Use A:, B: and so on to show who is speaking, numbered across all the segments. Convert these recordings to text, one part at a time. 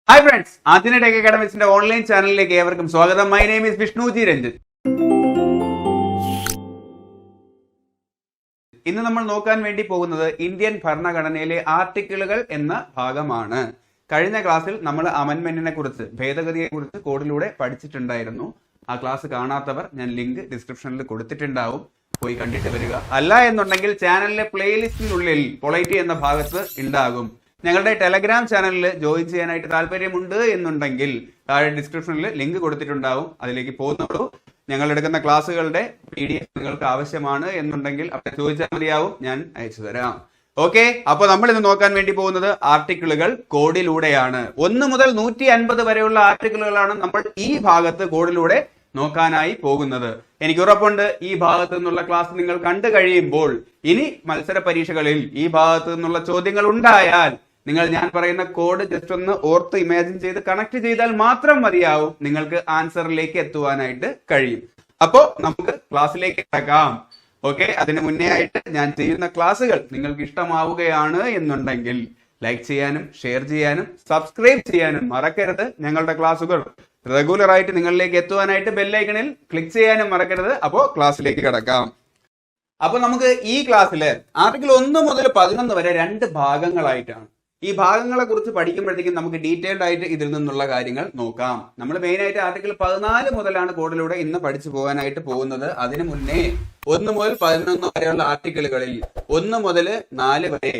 A: Hi friends, ആദ്യ tech അക്കാഡമിക്സിന്റെ online ചാനലിലേക്ക് ഏവർക്കും സ്വാഗതം. My name is Vishnuji Ranjith. ഇന്ന് നമ്മൾ നോക്കാൻ വേണ്ടി പോകുന്നത് ഇന്ത്യൻ ഭരണഘടനയിലെ ആർട്ടിക്കിളുകൾ എന്ന ഭാഗമാണ്. കഴിഞ്ഞ ക്ലാസ്സിൽ നമ്മൾ അമെൻമെന്റിനെ കുറിച്ച്, ഭേദഗതിയെ കുറിച്ച് കോഡിലൂടെ പഠിച്ചിട്ടുണ്ടായിരുന്നു. ആ ക്ലാസ് കാണാത്തവർ ഞാൻ ലിങ്ക് ഡിസ്ക്രിപ്ഷനിൽ കൊടുത്തിട്ടുണ്ടാവും, പോയി കണ്ടിട്ട് വരിക. അല്ല എന്നുണ്ടെങ്കിൽ ചാനലിലെ പ്ലേലിസ്റ്റിനുള്ളിൽ പൊളൈറ്റി എന്ന ഭാഗത്ത് ഉണ്ടാകും. ഞങ്ങളുടെ ടെലഗ്രാം ചാനലിൽ ജോയിൻ ചെയ്യാനായിട്ട് താല്പര്യമുണ്ട് എന്നുണ്ടെങ്കിൽ താഴെ ഡിസ്ക്രിപ്ഷനിൽ ലിങ്ക് കൊടുത്തിട്ടുണ്ടാവും, അതിലേക്ക് പോകുന്നുള്ളൂ. ഞങ്ങൾ എടുക്കുന്ന ക്ലാസ്സുകളുടെ PDF നിങ്ങൾക്ക് ആവശ്യമാണ് എന്നുണ്ടെങ്കിൽ അവിടെ ചോദിച്ചാൽ മതിയാവും, ഞാൻ അയച്ചു തരാം. ഓക്കെ, അപ്പൊ നമ്മൾ ഇന്ന് നോക്കാൻ വേണ്ടി പോകുന്നത് ആർട്ടിക്കിളുകൾ കോഡിലൂടെയാണ്. 1 മുതൽ 150 വരെയുള്ള ആർട്ടിക്കിളുകളാണ് നമ്മൾ ഈ ഭാഗത്ത് കോഡിലൂടെ നോക്കാനായി പോകുന്നത്. എനിക്ക് ഉറപ്പുണ്ട് ഈ ഭാഗത്ത് നിന്നുള്ള ക്ലാസ് നിങ്ങൾ കണ്ടു കഴിയുമ്പോൾ ഇനി മത്സര പരീക്ഷകളിൽ ഈ ഭാഗത്ത് നിന്നുള്ള ചോദ്യങ്ങൾ ഉണ്ടായാൽ നിങ്ങൾ ഞാൻ പറയുന്ന കോഡ് ജസ്റ്റ് ഒന്ന് ഓർത്ത് ഇമാജിൻ ചെയ്ത് കണക്ട് ചെയ്താൽ മാത്രം മതിയാവും, നിങ്ങൾക്ക് ആൻസറിലേക്ക് എത്തുവാനായിട്ട് കഴിയും. അപ്പോ നമുക്ക് ക്ലാസ്സിലേക്ക് കിടക്കാം. ഓക്കെ, അതിന് മുന്നേ ആയിട്ട് ഞാൻ ചെയ്യുന്ന ക്ലാസ്സുകൾ നിങ്ങൾക്ക് ഇഷ്ടമാവുകയാണ് എന്നുണ്ടെങ്കിൽ ലൈക്ക് ചെയ്യാനും ഷെയർ ചെയ്യാനും സബ്സ്ക്രൈബ് ചെയ്യാനും മറക്കരുത്. ഞങ്ങളുടെ ക്ലാസ്സുകൾ റെഗുലർ ആയിട്ട് നിങ്ങളിലേക്ക് എത്തുവാനായിട്ട് ബെല്ലൈക്കണിൽ ക്ലിക്ക് ചെയ്യാനും മറക്കരുത്. അപ്പോ ക്ലാസ്സിലേക്ക് കിടക്കാം. അപ്പൊ നമുക്ക് ഈ ക്ലാസ്സില് ആർട്ടിക്കിൾ 1 മുതൽ 11 വരെ 2 ഭാഗങ്ങളായിട്ടാണ്. ഈ ഭാഗങ്ങളെ കുറിച്ച് പഠിക്കുമ്പോഴത്തേക്കും നമുക്ക് ഡീറ്റെയിൽഡ് ആയിട്ട് ഇതിൽ നിന്നുള്ള കാര്യങ്ങൾ നോക്കാം. നമ്മൾ മെയിൻ ആയിട്ട് ആർട്ടിക്കിൾ 14 മുതലാണ് കോഡിലൂടെ ഇന്ന് പഠിച്ചു പോകാനായിട്ട് പോകുന്നത്. അതിനു മുന്നേ 1 മുതൽ 11 വരെയുള്ള ആർട്ടിക്കിളുകളിൽ 1 മുതൽ 4 വരെ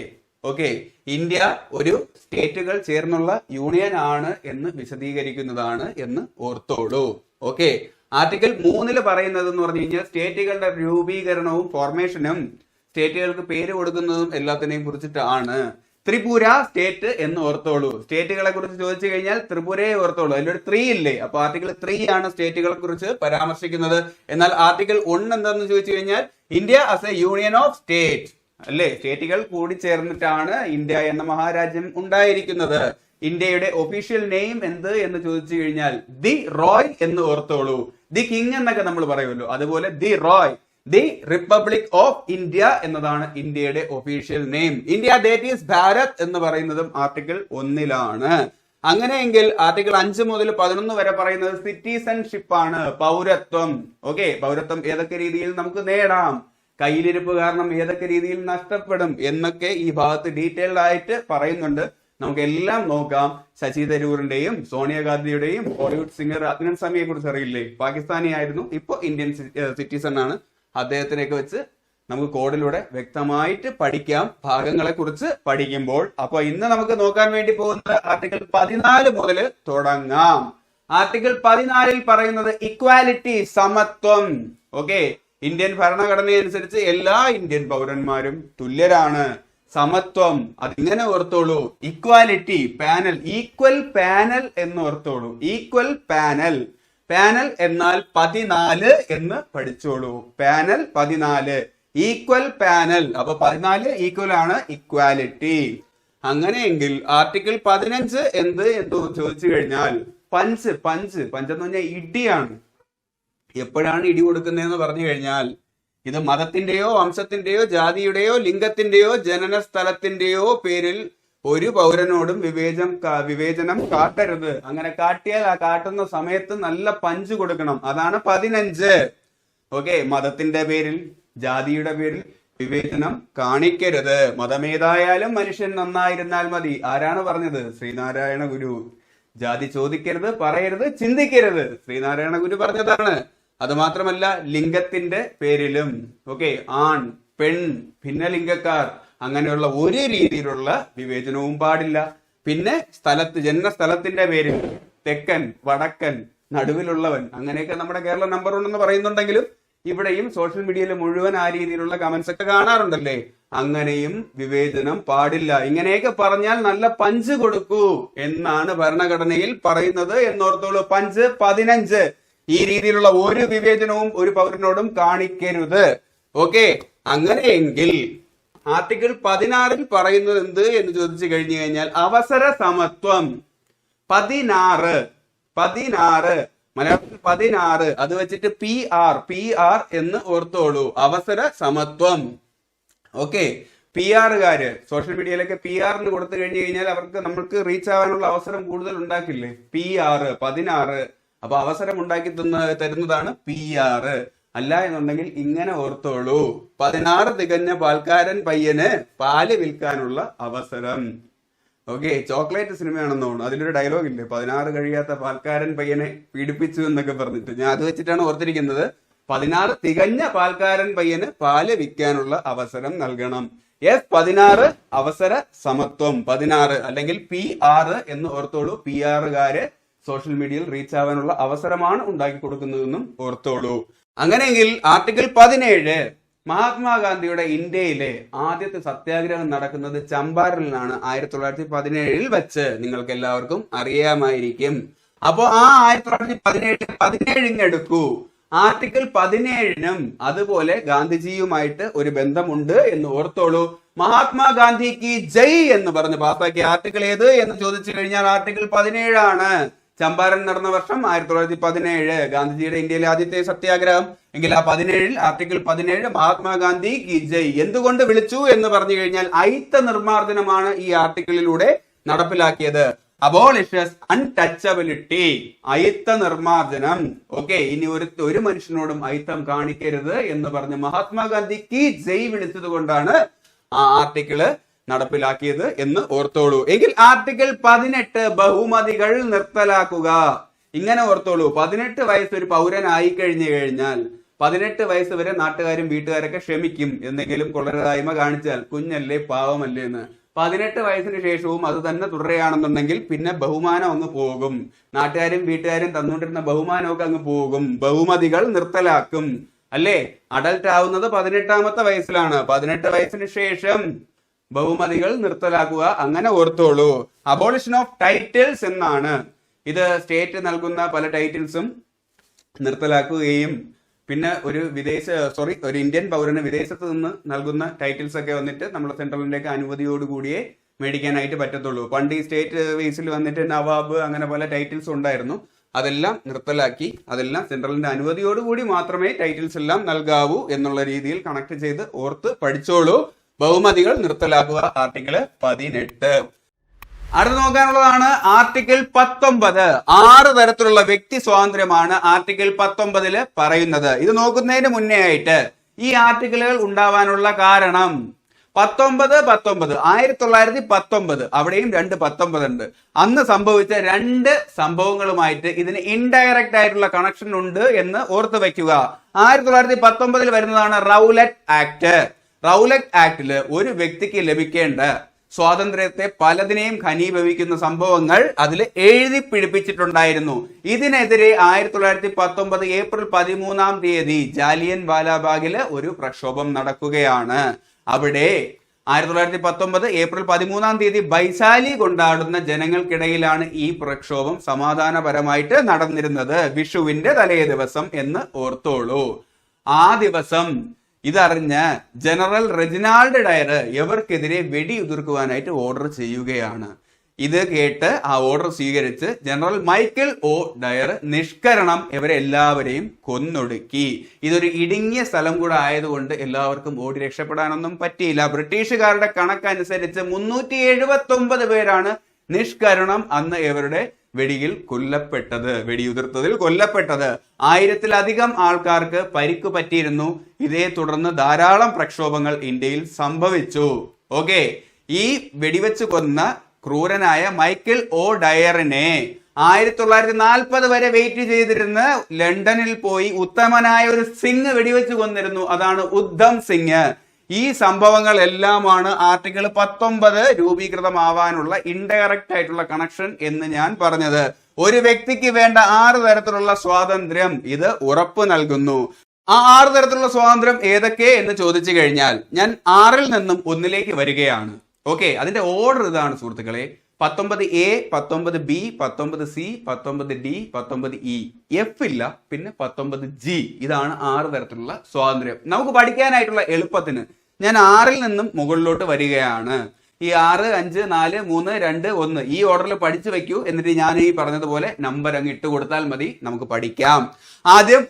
A: ഓക്കെ, ഇന്ത്യ ഒരു സ്റ്റേറ്റുകൾ ചേർന്നുള്ള യൂണിയൻ ആണ് എന്ന് വിശദീകരിക്കുന്നതാണ് എന്ന് ഓർത്തോളൂ. ഓക്കെ, ആർട്ടിക്കിൾ 3 പറയുന്നത് എന്ന് പറഞ്ഞു കഴിഞ്ഞാൽ സ്റ്റേറ്റുകളുടെ രൂപീകരണവും ഫോർമേഷനും സ്റ്റേറ്റുകൾക്ക് പേര് കൊടുക്കുന്നതും എല്ലാത്തിനെയും കുറിച്ചിട്ടാണ്. ത്രിപുര സ്റ്റേറ്റ് എന്ന് ഓർത്തോളൂ. സ്റ്റേറ്റുകളെ കുറിച്ച് ചോദിച്ചു കഴിഞ്ഞാൽ ത്രിപുരയെ ഓർത്തോളൂ. അതിലൊരു 3 ഇല്ലേ, അപ്പൊ ആർട്ടിക്കിൾ 3 ആണ് സ്റ്റേറ്റുകളെ കുറിച്ച് പരാമർശിക്കുന്നത്. എന്നാൽ ആർട്ടിക്കിൾ 1 എന്താണെന്ന് ചോദിച്ചു കഴിഞ്ഞാൽ India as A union of state അല്ലേ, സ്റ്റേറ്റുകൾ കൂടി ചേർന്നിട്ടാണ് ഇന്ത്യ എന്ന മഹാരാജ്യം ഉണ്ടായിരിക്കുന്നത്. ഇന്ത്യയുടെ ഒഫീഷ്യൽ നെയിം എന്ത് എന്ന് ചോദിച്ചു കഴിഞ്ഞാൽ ദി റോയ് എന്ന് ഓർത്തോളൂ. ദി കിങ് എന്നൊക്കെ നമ്മൾ പറയുമല്ലോ, അതുപോലെ the Roy, the republic of India എന്നതാണ് ഇന്ത്യയുടെ official name. India that is Bharat എന്ന് പറയുന്നതും ആർട്ടിക്കിൾ 1 അങ്ങനെയെങ്കിൽ ആർട്ടിക്കിൾ 5 മുതൽ 11 വരെ പറയുന്നത് സിറ്റിസൺഷിപ്പ് ആണ്, പൗരത്വം. ഓക്കെ, പൗരത്വം ഏതൊക്കെ രീതിയിൽ നമുക്ക് നേടാം, കയ്യിലിരിപ്പ് കാരണം ഏതൊക്കെ രീതിയിൽ നഷ്ടപ്പെടും എന്നൊക്കെ ഈ ഭാഗത്ത് ഡീറ്റെയിൽഡ് ആയിട്ട് പറയുന്നുണ്ട്. നമുക്ക് എല്ലാം നോക്കാം. ശശി തരൂറിന്റെയും സോണിയാഗാന്ധിയുടെയും ബോളിവുഡ് സിംഗർ അദ്നൻ സമിയെ കുറിച്ച് അറിയില്ലേ, പാകിസ്ഥാനി ആയിരുന്നു, ഇപ്പൊ ഇന്ത്യൻ സിറ്റിസൺ ആണ്. അദ്ദേഹത്തിനെയൊക്കെ വെച്ച് നമുക്ക് കോഡിലൂടെ വ്യക്തമായിട്ട് പഠിക്കാം ഭാഗങ്ങളെ കുറിച്ച് പഠിക്കുമ്പോൾ. അപ്പൊ ഇന്ന് നമുക്ക് നോക്കാൻ വേണ്ടി പോകുന്നത് ആർട്ടിക്കിൾ 14 മുതൽ തുടങ്ങാം. ആർട്ടിക്കിൾ 14 പറയുന്നത് ഇക്വാലിറ്റി, സമത്വം. ഓക്കെ, ഇന്ത്യൻ ഭരണഘടനയനുസരിച്ച് എല്ലാ ഇന്ത്യൻ പൗരന്മാരും തുല്യരാണ്. സമത്വം, അതിങ്ങനെ ഓർത്തോളൂ. ഇക്വാലിറ്റി, പാനൽ, ഈക്വൽ പാനൽ എന്ന് ഓർത്തോളൂ. ഈക്വൽ പാനൽ, പാനൽ എന്നാൽ 14 എന്ന് പഠിച്ചോളൂ. Panel 14, equal panel. അപ്പൊ 14 ഈക്വൽ ആണ്, ഇക്വാലിറ്റി. അങ്ങനെയെങ്കിൽ ആർട്ടിക്കിൾ 15 എന്ത് എന്ന് ചോദിച്ചു കഴിഞ്ഞാൽ പഞ്ച്. പഞ്ച് എന്ന് പറഞ്ഞാൽ ഇടിയാണ്. എപ്പോഴാണ് ഇടി കൊടുക്കുന്നതെന്ന് പറഞ്ഞു കഴിഞ്ഞാൽ ഇത് മതത്തിന്റെയോ വംശത്തിന്റെയോ ജാതിയുടെയോ ലിംഗത്തിന്റെയോ ജനന സ്ഥലത്തിന്റെയോ പേരിൽ ഒരു പൗരനോടും വിവേചനം കാട്ടരുത്. അങ്ങനെ കാട്ടിയാൽ ആ കാട്ടുന്ന സമയത്ത് നല്ല പഞ്ച് കൊടുക്കണം. അതാണ് 15. ഓക്കെ, മതത്തിന്റെ പേരിൽ ജാതിയുടെ പേരിൽ വിവേചനം കാണിക്കരുത്. മതമേതായാലും മനുഷ്യൻ നന്നായിരുന്നാൽ മതി. ആരാണ് പറഞ്ഞത്? ശ്രീനാരായണ ഗുരു. ജാതി ചോദിക്കരുത്, പറയരുത്, ചിന്തിക്കരുത്, ശ്രീനാരായണ ഗുരു പറഞ്ഞതാണ്. അത് മാത്രമല്ല ലിംഗത്തിന്റെ പേരിലും ഓക്കെ, ആൺ പെൺ ഭിന്നലിംഗക്കാർ അങ്ങനെയുള്ള ഒരു രീതിയിലുള്ള വിവേചനവും പാടില്ല. പിന്നെ ജന്മ സ്ഥലത്തിന്റെ പേരിൽ തെക്കൻ വടക്കൻ നടുവിലുള്ളവൻ അങ്ങനെയൊക്കെ നമ്മുടെ കേരള നമ്പർ ഉണ്ടെന്ന് പറയുന്നുണ്ടെങ്കിലും ഇവിടെയും സോഷ്യൽ മീഡിയയിൽ മുഴുവൻ ആ രീതിയിലുള്ള കമന്റ്സ് ഒക്കെ കാണാറുണ്ടല്ലേ. അങ്ങനെയും വിവേചനം പാടില്ല. ഇങ്ങനെയൊക്കെ പറഞ്ഞാൽ നല്ല പഞ്ച് കൊടുക്കൂ എന്നാണ് ഭരണഘടനയിൽ പറയുന്നത് എന്നോർത്തോളൂ. പഞ്ച് 15. ഈ രീതിയിലുള്ള ഒരു വിവേചനവും ഒരു പൗരനോടും കാണിക്കരുത്. ഓക്കെ, അങ്ങനെയെങ്കിൽ ആർട്ടിക്കിൾ 16 പറയുന്നത് എന്ത് എന്ന് ചോദിച്ചു കഴിഞ്ഞു കഴിഞ്ഞാൽ അവസര സമത്വം. 16 മലയാളത്തിൽ 16, അത് വെച്ചിട്ട് PR എന്ന് ഓർത്തോളൂ. അവസര സമത്വം. ഓക്കെ, PR സോഷ്യൽ മീഡിയയിലൊക്കെ PR കൊടുത്തു കഴിഞ്ഞു കഴിഞ്ഞാൽ അവർക്ക് നമ്മൾക്ക് റീച്ച് ആവാനുള്ള അവസരം കൂടുതൽ ഉണ്ടാക്കില്ലേ? PR 16. അപ്പൊ അവസരം ഉണ്ടാക്കി തരുന്നതാണ് PR. അല്ല എന്നുണ്ടെങ്കിൽ ഇങ്ങനെ ഓർത്തോളൂ, 16 തികഞ്ഞ പാൽക്കാരൻ പയ്യന് പാല് വിൽക്കാനുള്ള അവസരം. ഓക്കെ, ചോക്ലേറ്റ് സിനിമയാണെന്ന് തോന്നുന്നു. അതിലൊരു ഡയലോഗ് ഇല്ലേ, 16 കഴിയാത്ത പാൽക്കാരൻ പയ്യനെ പീഡിപ്പിച്ചു എന്നൊക്കെ പറഞ്ഞിട്ട്. ഞാൻ അത് വെച്ചിട്ടാണ് ഓർത്തിരിക്കുന്നത്. 16 തികഞ്ഞ പാൽക്കാരൻ പയ്യന് പാല് വിൽക്കാനുള്ള അവസരം നൽകണം. 16 അവസര സമത്വം. 16 അല്ലെങ്കിൽ PR എന്ന് ഓർത്തോളൂ. PR സോഷ്യൽ മീഡിയയിൽ റീച്ച് ആവാനുള്ള അവസരമാണ് ഉണ്ടാക്കി കൊടുക്കുന്നതെന്നും ഓർത്തോളൂ. അങ്ങനെയെങ്കിൽ ആർട്ടിക്കിൾ 17, മഹാത്മാഗാന്ധിയുടെ ഇന്ത്യയിലെ ആദ്യത്തെ സത്യാഗ്രഹം നടക്കുന്നത് ചമ്പാരനിലാണ് 1917 വെച്ച്. നിങ്ങൾക്ക് എല്ലാവർക്കും അറിയാമായിരിക്കും. അപ്പോ ആ 1917 എടുക്കൂ. ആർട്ടിക്കിൾ 17 അതുപോലെ ഗാന്ധിജിയുമായിട്ട് ഒരു ബന്ധമുണ്ട് എന്ന് ഓർത്തോളൂ. മഹാത്മാഗാന്ധിക്ക് ജയ് എന്ന് പറഞ്ഞ് പാസാക്കിയ ആർട്ടിക്കിൾ ഏത് എന്ന് ചോദിച്ചു കഴിഞ്ഞാൽ ആർട്ടിക്കിൾ 17 ആണ്. ചമ്പാരൻ നടന്ന വർഷം 1917, ഗാന്ധിജിയുടെ ഇന്ത്യയിലെ ആദ്യത്തെ സത്യാഗ്രഹം. എങ്കിൽ ആ 17 ആർട്ടിക്കിൾ 17 മഹാത്മാഗാന്ധി കി ജയ് എന്തുകൊണ്ട് വിളിച്ചു എന്ന് പറഞ്ഞു കഴിഞ്ഞാൽ അയിത്ത നിർമ്മാർജ്ജനമാണ് ഈ ആർട്ടിക്കിളിലൂടെ നടപ്പിലാക്കിയത്. അബോളിഷസ് അൺടച്ചബിലിറ്റി, അയിത്ത നിർമ്മാർജ്ജനം. ഓക്കെ, ഇനി ഒരു മനുഷ്യനോടും അയിത്തം കാണിക്കരുത് എന്ന് പറഞ്ഞ് മഹാത്മാഗാന്ധി കി ജയ് വിളിച്ചത് കൊണ്ടാണ് ആ ആർട്ടിക്കിള് നടപ്പിലാക്കിയത് എന്ന് ഓർത്തോളൂ. എങ്കിൽ ആർട്ടിക്കിൾ 18 ബഹുമതികൾ നിർത്തലാക്കുക. ഇങ്ങനെ ഓർത്തോളൂ, 18 വയസ്സ് ഒരു പൗരനായി കഴിഞ്ഞു കഴിഞ്ഞാൽ 18 വയസ്സ് വരെ നാട്ടുകാരും വീട്ടുകാരൊക്കെ ക്ഷമിക്കും. എന്തെങ്കിലും കൊള്ളരുതായ്മ കാണിച്ചാൽ, കുഞ്ഞല്ലേ പാവമല്ലേ എന്ന്. 18 വയസ്സിന് ശേഷവും അത് തന്നെ തുടരുകയാണെന്നുണ്ടെങ്കിൽ പിന്നെ ബഹുമാനം അങ്ങ് പോകും. നാട്ടുകാരും വീട്ടുകാരും തന്നുകൊണ്ടിരുന്ന ബഹുമാനമൊക്കെ അങ്ങ് പോകും. ബഹുമതികൾ നിർത്തലാക്കും. അല്ലേ? അഡൽട്ട് ആവുന്നത് 18ാമത്തെ വയസ്സിലാണ്. 18 വയസ്സിന് ശേഷം ബഹുമതികൾ നിർത്തലാക്കുക. അങ്ങനെ ഓർത്തോളൂ. അബോളിഷൻ ഓഫ് ടൈറ്റിൽസ് എന്നാണ്. ഇത് സ്റ്റേറ്റ് നൽകുന്ന പല ടൈറ്റിൽസും നിർത്തലാക്കുകയും പിന്നെ ഒരു ഇന്ത്യൻ പൗരന് വിദേശത്ത് നിന്ന് നൽകുന്ന ടൈറ്റിൽസ് ഒക്കെ വന്നിട്ട് നമ്മുടെ സെൻട്രലിന്റെ ഒക്കെ അനുമതിയോടുകൂടിയേ മേടിക്കാനായിട്ട് പറ്റത്തുള്ളൂ. പണ്ട് ഈ സ്റ്റേറ്റ് ബേസിൽ വന്നിട്ട് നവാബ് അങ്ങനെ പല ടൈറ്റിൽസ് ഉണ്ടായിരുന്നു. അതെല്ലാം നിർത്തലാക്കി. അതെല്ലാം സെൻട്രലിന്റെ അനുമതിയോടുകൂടി മാത്രമേ ടൈറ്റിൽസ് എല്ലാം നൽകാവൂ എന്നുള്ള രീതിയിൽ കണക്ട് ചെയ്ത് ഓർത്ത് പഠിച്ചോളൂ. ബഹുമതികൾ നിർത്തലാക്കുക. ആർട്ടിക്കിൾ 18. അടുത്ത് നോക്കാനുള്ളതാണ് ആർട്ടിക്കിൾ 19. 6 തരത്തിലുള്ള വ്യക്തി സ്വാതന്ത്ര്യമാണ് ആർട്ടിക്കിൾ 19 പറയുന്നത്. ഇത് നോക്കുന്നതിന് മുന്നേ ആയിട്ട് ഈ ആർട്ടിക്കിളുകൾ ഉണ്ടാവാനുള്ള കാരണം 1919 അവിടെയും 2/19 ഉണ്ട്. അന്ന് സംഭവിച്ച 2 സംഭവങ്ങളുമായിട്ട് ഇതിന് ഇൻഡയറക്റ്റ് ആയിട്ടുള്ള കണക്ഷൻ ഉണ്ട് എന്ന് ഓർത്ത് വെക്കുക. 1919 വരുന്നതാണ് റൗലറ്റ് ആക്ട്. റൗലറ്റ് ആക്ടില് ഒരു വ്യക്തിക്ക് ലഭിക്കേണ്ട സ്വാതന്ത്ര്യത്തെ പലതിനെയും ഘനീഭവിക്കുന്ന സംഭവങ്ങൾ അതിൽ എഴുതി പിടിപ്പിച്ചിട്ടുണ്ടായിരുന്നു. ഇതിനെതിരെ 1919 ഏപ്രിൽ 13 ജാലിയൻ വാലാബാഗില് ഒരു പ്രക്ഷോഭം നടക്കുകയാണ്. അവിടെ 1919 ഏപ്രിൽ 13 ബൈസാലി കൊണ്ടാടുന്ന ജനങ്ങൾക്കിടയിലാണ് ഈ പ്രക്ഷോഭം സമാധാനപരമായിട്ട് നടന്നിരുന്നത്. വിഷുവിന്റെ തലേ ദിവസം എന്ന് ഓർത്തോളൂ. ആ ദിവസം ഇതറിഞ്ഞ ജനറൽ റെജിനാൾഡ് ഡയർ ഇവർക്കെതിരെ വെടിയുതിർക്കുവാനായിട്ട് ഓർഡർ ചെയ്യുകയാണ്. ഇത് കേട്ട് ആ ഓർഡർ സ്വീകരിച്ച് ജനറൽ മൈക്കിൾ ഒ ഡയർ നിഷ്കരണം ഇവരെല്ലാവരെയും കൊന്നൊടുക്കി. ഇതൊരു ഇടുങ്ങിയ സ്ഥലം കൂടെ ആയതുകൊണ്ട് എല്ലാവർക്കും ഓടി രക്ഷപ്പെടാനൊന്നും പറ്റിയില്ല. ബ്രിട്ടീഷുകാരുടെ കണക്കനുസരിച്ച് 379 പേരാണ് നിഷ്കരണം അന്ന് ഇവരുടെ വെടിയുതിർത്തതിൽ കൊല്ലപ്പെട്ടത്. 1000-ലധികം ആൾക്കാർക്ക് പരിക്ക് പറ്റിയിരുന്നു. ഇതേ തുടർന്ന് ധാരാളം പ്രക്ഷോഭങ്ങൾ ഇന്ത്യയിൽ സംഭവിച്ചു. ഓക്കെ, ഈ വെടിവെച്ച് കൊന്ന ക്രൂരനായ മൈക്കിൾ ഒ ഡയറിനെ 1940 വരെ വെയിറ്റ് ചെയ്തിരുന്ന് ലണ്ടനിൽ പോയി ഉത്തമനായ ഒരു സിംഗ് വെടിവെച്ച് കൊന്നിരുന്നു. അതാണ് ഉദ്ധം സിംഗ്. ഈ സംഭവങ്ങൾ എല്ലാമാണ് ആർട്ടിക്കിൾ 19 രൂപീകൃതമാവാനുള്ള ഇൻഡയറക്റ്റ് ആയിട്ടുള്ള കണക്ഷൻ എന്ന് ഞാൻ പറഞ്ഞത്. ഒരു വ്യക്തിക്ക് വേണ്ട 6 തരത്തിലുള്ള സ്വാതന്ത്ര്യം ഇത് ഉറപ്പ് നൽകുന്നു. ആ 6 തരത്തിലുള്ള സ്വാതന്ത്ര്യം ഏതൊക്കെ എന്ന് ചോദിച്ചു കഴിഞ്ഞാൽ ഞാൻ 6ൽ നിന്നും 1ലേക്ക് വരികയാണ്. ഓക്കെ, അതിന്റെ ഓർഡർ ഇതാണ് സുഹൃത്തുക്കളെ. 19A, 19B, 19C, 19D, 19E. F ഇല്ല, പിന്നെ 19G. ഇതാണ് 6 തരത്തിലുള്ള സ്വാതന്ത്ര്യം. നമുക്ക് പഠിക്കാനായിട്ടുള്ള എളുപ്പത്തിന് ഞാൻ 6ൽ നിന്നും മുകളിലോട്ട് വരികയാണ്. ഈ 6, 5, 4, 3, 2, 1 ഈ ഓർഡറിൽ പഠിച്ചു വെക്കൂ. എന്നിട്ട് ഞാൻ ഈ പറഞ്ഞതുപോലെ നമ്പർ അങ്ങ് ഇട്ട് കൊടുത്താൽ മതി, നമുക്ക് പഠിക്കാം. ആദ്യം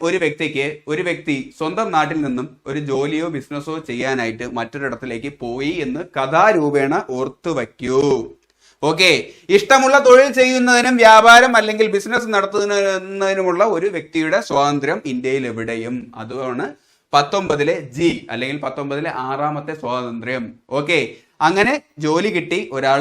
A: ഒരു വ്യക്തി സ്വന്തം നാട്ടിൽ നിന്നും ഒരു ജോലിയോ ബിസിനസ്സോ ചെയ്യാനായിട്ട് മറ്റൊരിടത്തിലേക്ക് പോയി എന്ന് കഥാരൂപേണ ഓർത്തു വയ്ക്കൂ. ഓക്കെ, ഇഷ്ടമുള്ള തൊഴിൽ ചെയ്യുന്നതിനും വ്യാപാരം അല്ലെങ്കിൽ ബിസിനസ് നടത്തുന്നതിനുമുള്ള ഒരു വ്യക്തിയുടെ സ്വാതന്ത്ര്യം ഇന്ത്യയിൽ എവിടെയും. അതാണ് 19 ജി അല്ലെങ്കിൽ 19 6ാമത്തെ സ്വാതന്ത്ര്യം. ഓക്കെ, അങ്ങനെ ജോലി കിട്ടി ഒരാൾ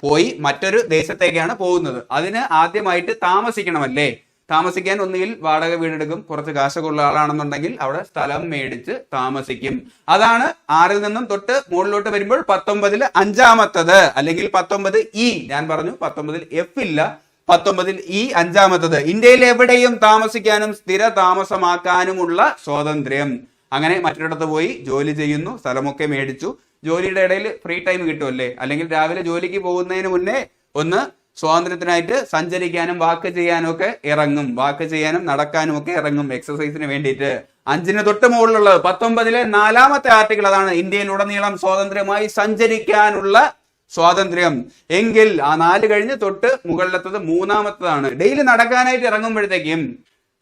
A: പോയി മറ്റൊരു ദേശത്തേക്കാണ് പോകുന്നത്. അതിന് ആദ്യമായിട്ട് താമസിക്കണമല്ലേ? താമസിക്കാൻ ഒന്നുകിൽ വാടക വീടെടുക്കും, കുറച്ച് കാശൊക്കെയുള്ള ആളാണെന്നുണ്ടെങ്കിൽ അവിടെ സ്ഥലം മേടിച്ച് താമസിക്കും. അതാണ് 6ൽ നിന്നും തൊട്ട് മുകളിലോട്ട് വരുമ്പോൾ 19 5ാമത്തത് അല്ലെങ്കിൽ 19 ഇ. ഞാൻ പറഞ്ഞു 19 എഫ് ഇല്ല, 19 ഇ 5ാമത്തത്. ഇന്ത്യയിൽ എവിടെയും താമസിക്കാനും സ്ഥിര താമസമാക്കാനുമുള്ള സ്വാതന്ത്ര്യം. അങ്ങനെ മറ്റൊരിടത്ത് പോയി ജോലി ചെയ്യുന്നു, സ്ഥലമൊക്കെ മേടിച്ചു. ജോലിയുടെ ഇടയിൽ ഫ്രീ ടൈം കിട്ടുമല്ലേ, അല്ലെങ്കിൽ രാവിലെ ജോലിക്ക് പോകുന്നതിന് മുന്നേ ഒന്ന് സ്വാതന്ത്ര്യത്തിനായിട്ട് സഞ്ചരിക്കാനും വാക്ക് ചെയ്യാനും ഒക്കെ ഇറങ്ങും. വാക്ക് ചെയ്യാനും നടക്കാനും ഒക്കെ ഇറങ്ങും എക്സസൈസിന് വേണ്ടിയിട്ട്. 5ന് തൊട്ട് മുകളിലുള്ളത് 19 4ാമത്തെ ആർട്ടിക്കിൾ അതാണ് ഇന്ത്യയിലുടനീളം സ്വാതന്ത്ര്യമായി സഞ്ചരിക്കാനുള്ള സ്വാതന്ത്ര്യം. എങ്കിൽ ആ 4 കഴിഞ്ഞ് തൊട്ട് മുകളിലത്തത് 3ാമത്തതാണ്. ഡെയിലി നടക്കാനായിട്ട് ഇറങ്ങുമ്പോഴത്തേക്കും,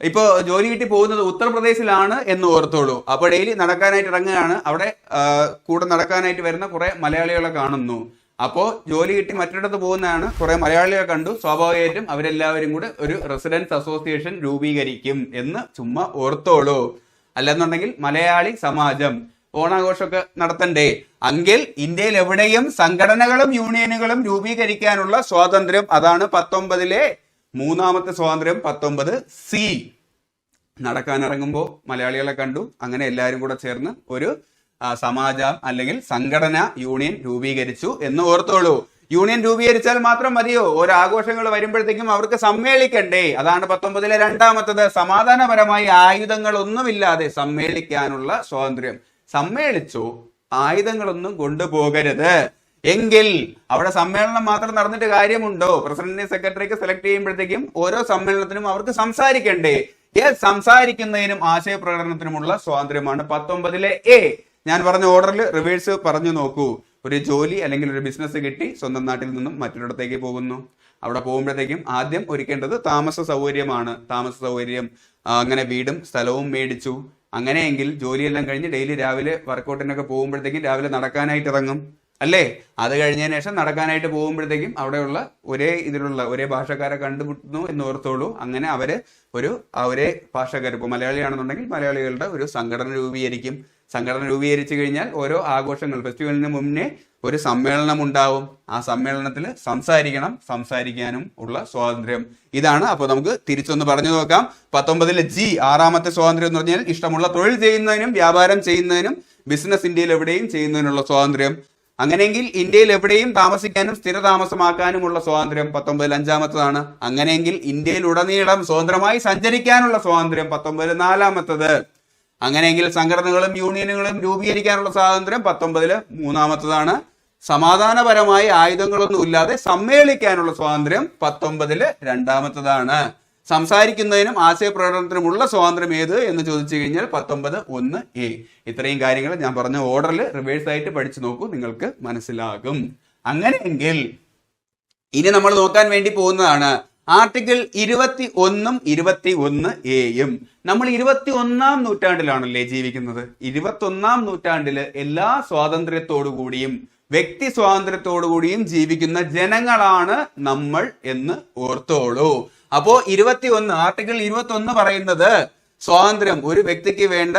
A: ഇപ്പൊ ജോലി കിട്ടി പോകുന്നത് ഉത്തർപ്രദേശിലാണ് എന്ന് ഓർത്തോളൂ. അപ്പൊ ഡെയിലി നടക്കാനായിട്ട് ഇറങ്ങുകയാണ്. അവിടെ കൂടെ നടക്കാനായിട്ട് വരുന്ന കുറെ മലയാളികളെ കാണുന്നു. അപ്പോ ജോലി കിട്ടി മറ്റൊരിടത്ത് പോകുന്നതാണ്, കുറെ മലയാളികളെ കണ്ടു. സ്വാഭാവികമായിട്ടും അവരെല്ലാവരും കൂടെ ഒരു റെസിഡൻസ് അസോസിയേഷൻ രൂപീകരിക്കും എന്ന് ചുമ്മാ ഓർത്തോളൂ. അല്ലെന്നുണ്ടെങ്കിൽ മലയാളി സമാജം ഓണാഘോഷമൊക്കെ നടത്തണ്ടേ? എങ്കിൽ ഇന്ത്യയിൽ എവിടെയും സംഘടനകളും യൂണിയനുകളും രൂപീകരിക്കാനുള്ള സ്വാതന്ത്ര്യം. അതാണ് 19 3ാമത്തെ സ്വാതന്ത്ര്യം. 19 സി. നടക്കാനിറങ്ങുമ്പോൾ മലയാളികളെ കണ്ടു, അങ്ങനെ എല്ലാവരും കൂടെ ചേർന്ന് ഒരു സമാജം അല്ലെങ്കിൽ സംഘടന യൂണിയൻ രൂപീകരിച്ചു എന്ന് ഓർത്തോളൂ. യൂണിയൻ രൂപീകരിച്ചാൽ മാത്രം മതിയോ? ഓരോ ആഘോഷങ്ങൾ വരുമ്പോഴത്തേക്കും അവർക്ക് സമ്മേളിക്കണ്ടേ? അതാണ് 19 2ാമത്തത്. സമാധാനപരമായി ആയുധങ്ങളൊന്നുമില്ലാതെ സമ്മേളിക്കാനുള്ള സ്വാതന്ത്ര്യം. സമ്മേളിച്ചോ, ആയുധങ്ങളൊന്നും കൊണ്ടുപോകരുത്. എങ്കിൽ അവിടെ സമ്മേളനം മാത്രം നടന്നിട്ട് കാര്യമുണ്ടോ? പ്രസിഡന്റിനെ സെക്രട്ടറിക്ക് സെലക്ട് ചെയ്യുമ്പോഴത്തേക്കും ഓരോ സമ്മേളനത്തിനും അവർക്ക് സംസാരിക്കണ്ടേ? സംസാരിക്കുന്നതിനും ആശയപ്രകടനത്തിനുമുള്ള സ്വാതന്ത്ര്യമാണ് 19 എ. ഞാൻ പറഞ്ഞ ഓർഡറിൽ റിവേഴ്സ് പറഞ്ഞു നോക്കൂ. ഒരു ജോലി അല്ലെങ്കിൽ ഒരു ബിസിനസ് കിട്ടി സ്വന്തം നാട്ടിൽ നിന്നും മറ്റൊരിടത്തേക്ക് പോകുന്നു. അവിടെ പോകുമ്പോഴത്തേക്കും ആദ്യം ഒരുക്കേണ്ടത് താമസ സൗകര്യമാണ്. താമസ സൗകര്യം, അങ്ങനെ വീടും സ്ഥലവും മേടിച്ചു. അങ്ങനെയെങ്കിൽ ജോലിയെല്ലാം കഴിഞ്ഞ് ഡെയിലി രാവിലെ വർക്കൗട്ടിനൊക്കെ പോകുമ്പോഴത്തേക്കും രാവിലെ നടക്കാനായിട്ട് ഇറങ്ങും അല്ലേ? അത് കഴിഞ്ഞതിന് ശേഷം നടക്കാനായിട്ട് പോകുമ്പോഴത്തേക്കും അവിടെയുള്ള ഒരേ ഭാഷക്കാരെ കണ്ടുമുട്ടുന്നു എന്ന് ഓർത്തോളൂ. അങ്ങനെ ഒരേ ഭാഷക്കാർ, ഇപ്പോൾ മലയാളിയാണെന്നുണ്ടെങ്കിൽ മലയാളികളുടെ ഒരു സംഘടന രൂപീകരിക്കും. സംഘടന രൂപീകരിച്ചു കഴിഞ്ഞാൽ ഓരോ ആഘോഷങ്ങൾ, ഫെസ്റ്റിവലിന് മുന്നേ ഒരു സമ്മേളനം ഉണ്ടാവും. ആ സമ്മേളനത്തിൽ സംസാരിക്കാനും ഉള്ള സ്വാതന്ത്ര്യം ഇതാണ്. അപ്പോൾ നമുക്ക് തിരിച്ചൊന്ന് പറഞ്ഞു നോക്കാം. 19 ജി 6ാമത്തെ സ്വാതന്ത്ര്യം എന്ന് പറഞ്ഞാൽ ഇഷ്ടമുള്ള തൊഴിൽ ചെയ്യുന്നതിനും വ്യാപാരം ചെയ്യുന്നതിനും ബിസിനസ് ഇന്ത്യയിൽ എവിടെയും ചെയ്യുന്നതിനുള്ള സ്വാതന്ത്ര്യം. അങ്ങനെയെങ്കിൽ ഇന്ത്യയിൽ എവിടെയും താമസിക്കാനും സ്ഥിര താമസമാക്കാനുമുള്ള സ്വാതന്ത്ര്യം 19 5ാമത്തതാണ്. അങ്ങനെയെങ്കിൽ ഇന്ത്യയിൽ ഉടനീളം സ്വതന്ത്രമായി സഞ്ചരിക്കാനുള്ള സ്വാതന്ത്ര്യം 19 4ാമത്തത്. അങ്ങനെയെങ്കിൽ സംഘടനകളും യൂണിയനുകളും രൂപീകരിക്കാനുള്ള സ്വാതന്ത്ര്യം 19 3ാമത്തതാണ്. സമാധാനപരമായി ആയുധങ്ങളൊന്നും ഇല്ലാതെ സമ്മേളിക്കാനുള്ള സ്വാതന്ത്ര്യം 19 2ാമത്തതാണ്. സംസാരിക്കുന്നതിനും ആശയപ്രകടനത്തിനുമുള്ള സ്വാതന്ത്ര്യം ഏത് എന്ന് ചോദിച്ചു കഴിഞ്ഞാൽ 19 1 എ. ഇത്രയും കാര്യങ്ങൾ ഞാൻ പറഞ്ഞ ഓർഡറിൽ റിവേഴ്സ് ആയിട്ട് പഠിച്ചു നോക്കൂ, നിങ്ങൾക്ക് മനസ്സിലാകും. അങ്ങനെയെങ്കിൽ ഇനി നമ്മൾ നോക്കാൻ വേണ്ടി പോകുന്നതാണ് ആർട്ടിക്കിൾ 21 21 എയും. നമ്മൾ 21ാം നൂറ്റാണ്ടിലാണല്ലേ ജീവിക്കുന്നത്. 21ാം നൂറ്റാണ്ടില് എല്ലാ സ്വാതന്ത്ര്യത്തോടുകൂടിയും വ്യക്തി സ്വാതന്ത്ര്യത്തോടുകൂടിയും ജീവിക്കുന്ന ജനങ്ങളാണ് നമ്മൾ എന്ന് ഓർത്തോളൂ. അപ്പോ 21 ആർട്ടിക്കിൾ 21 പറയുന്നത് സ്വാതന്ത്ര്യം, ഒരു വ്യക്തിക്ക് വേണ്ട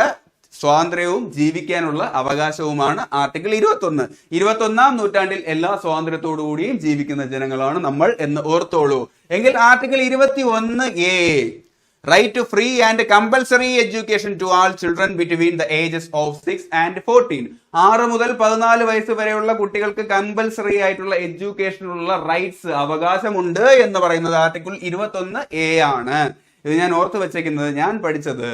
A: സ്വാതന്ത്ര്യവും ജീവിക്കാനുള്ള അവകാശവുമാണ് ആർട്ടിക്കിൾ 21. 21ാം നൂറ്റാണ്ടിൽ എല്ലാ സ്വാതന്ത്ര്യത്തോടു കൂടിയും ജീവിക്കുന്ന ജനങ്ങളാണ് നമ്മൾ എന്ന് ഓർത്തോളൂ. എങ്കിൽ article 21 A, right to free and compulsory education to all children between the ages of 6 and 14. 6 മുതൽ 14 വയസ്സ് വരെയുള്ള കുട്ടികൾക്ക് കമ്പൽസറി ആയിട്ടുള്ള എഡ്യൂക്കേഷനുള്ള റൈറ്റ്സ്, അവകാശമുണ്ട് എന്ന് പറയുന്നത് ആർട്ടിക്കിൾ 21 എ ആണ്. ഇത് ഞാൻ ഓർത്ത് വെച്ചേക്കുന്നത്, ഞാൻ പഠിച്ചത്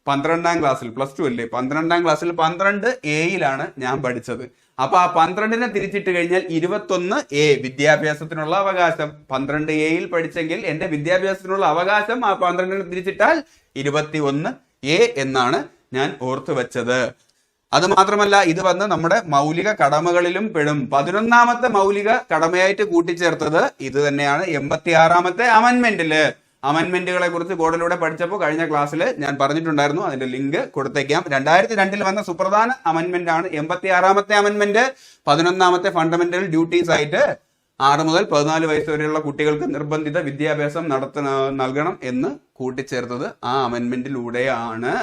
A: 12ാം ക്ലാസ്സിൽ, പ്ലസ് 2 അല്ലേ, 12ാം ക്ലാസ്സിൽ 12 എയിലാണ് ഞാൻ പഠിച്ചത്. അപ്പൊ ആ 12നെ തിരിച്ചിട്ട് കഴിഞ്ഞാൽ 21 എ, വിദ്യാഭ്യാസത്തിനുള്ള അവകാശം. 12 എയിൽ പഠിച്ചെങ്കിൽ എന്റെ വിദ്യാഭ്യാസത്തിനുള്ള അവകാശം ആ 12നെ തിരിച്ചിട്ടാൽ 21 എ എന്നാണ് ഞാൻ ഓർത്തു വെച്ചത്. അത് മാത്രമല്ല ഇത് വന്ന് നമ്മുടെ മൗലിക കടമകളിലും പെടും. 11ാമത്തെ മൗലിക കടമയായിട്ട് കൂട്ടിച്ചേർത്തത് ഇത് തന്നെയാണ് 86ാമത്തെ അമെൻമെന്റില്. അമെൻമെന്റുകളെ കുറിച്ച് ബോർഡിലൂടെ പഠിച്ചപ്പോൾ കഴിഞ്ഞ ക്ലാസ്സിൽ ഞാൻ പറഞ്ഞിട്ടുണ്ടായിരുന്നു. അതിന്റെ ലിങ്ക് കൊടുത്തേക്കാം. 2002 വന്ന സുപ്രധാന അമെൻമെന്റ് ആണ് 86ാമത്തെ അമെൻമെന്റ്. 11ാമത്തെ ഫണ്ടമെന്റൽ ഡ്യൂട്ടീസ് ആയിട്ട് 6 മുതൽ 14 വയസ്സ് വരെയുള്ള കുട്ടികൾക്ക് നിർബന്ധിത വിദ്യാഭ്യാസം നൽകണം എന്ന് കൂട്ടിച്ചേർത്തത് ആ അമെൻമെന്റിലൂടെയാണ്.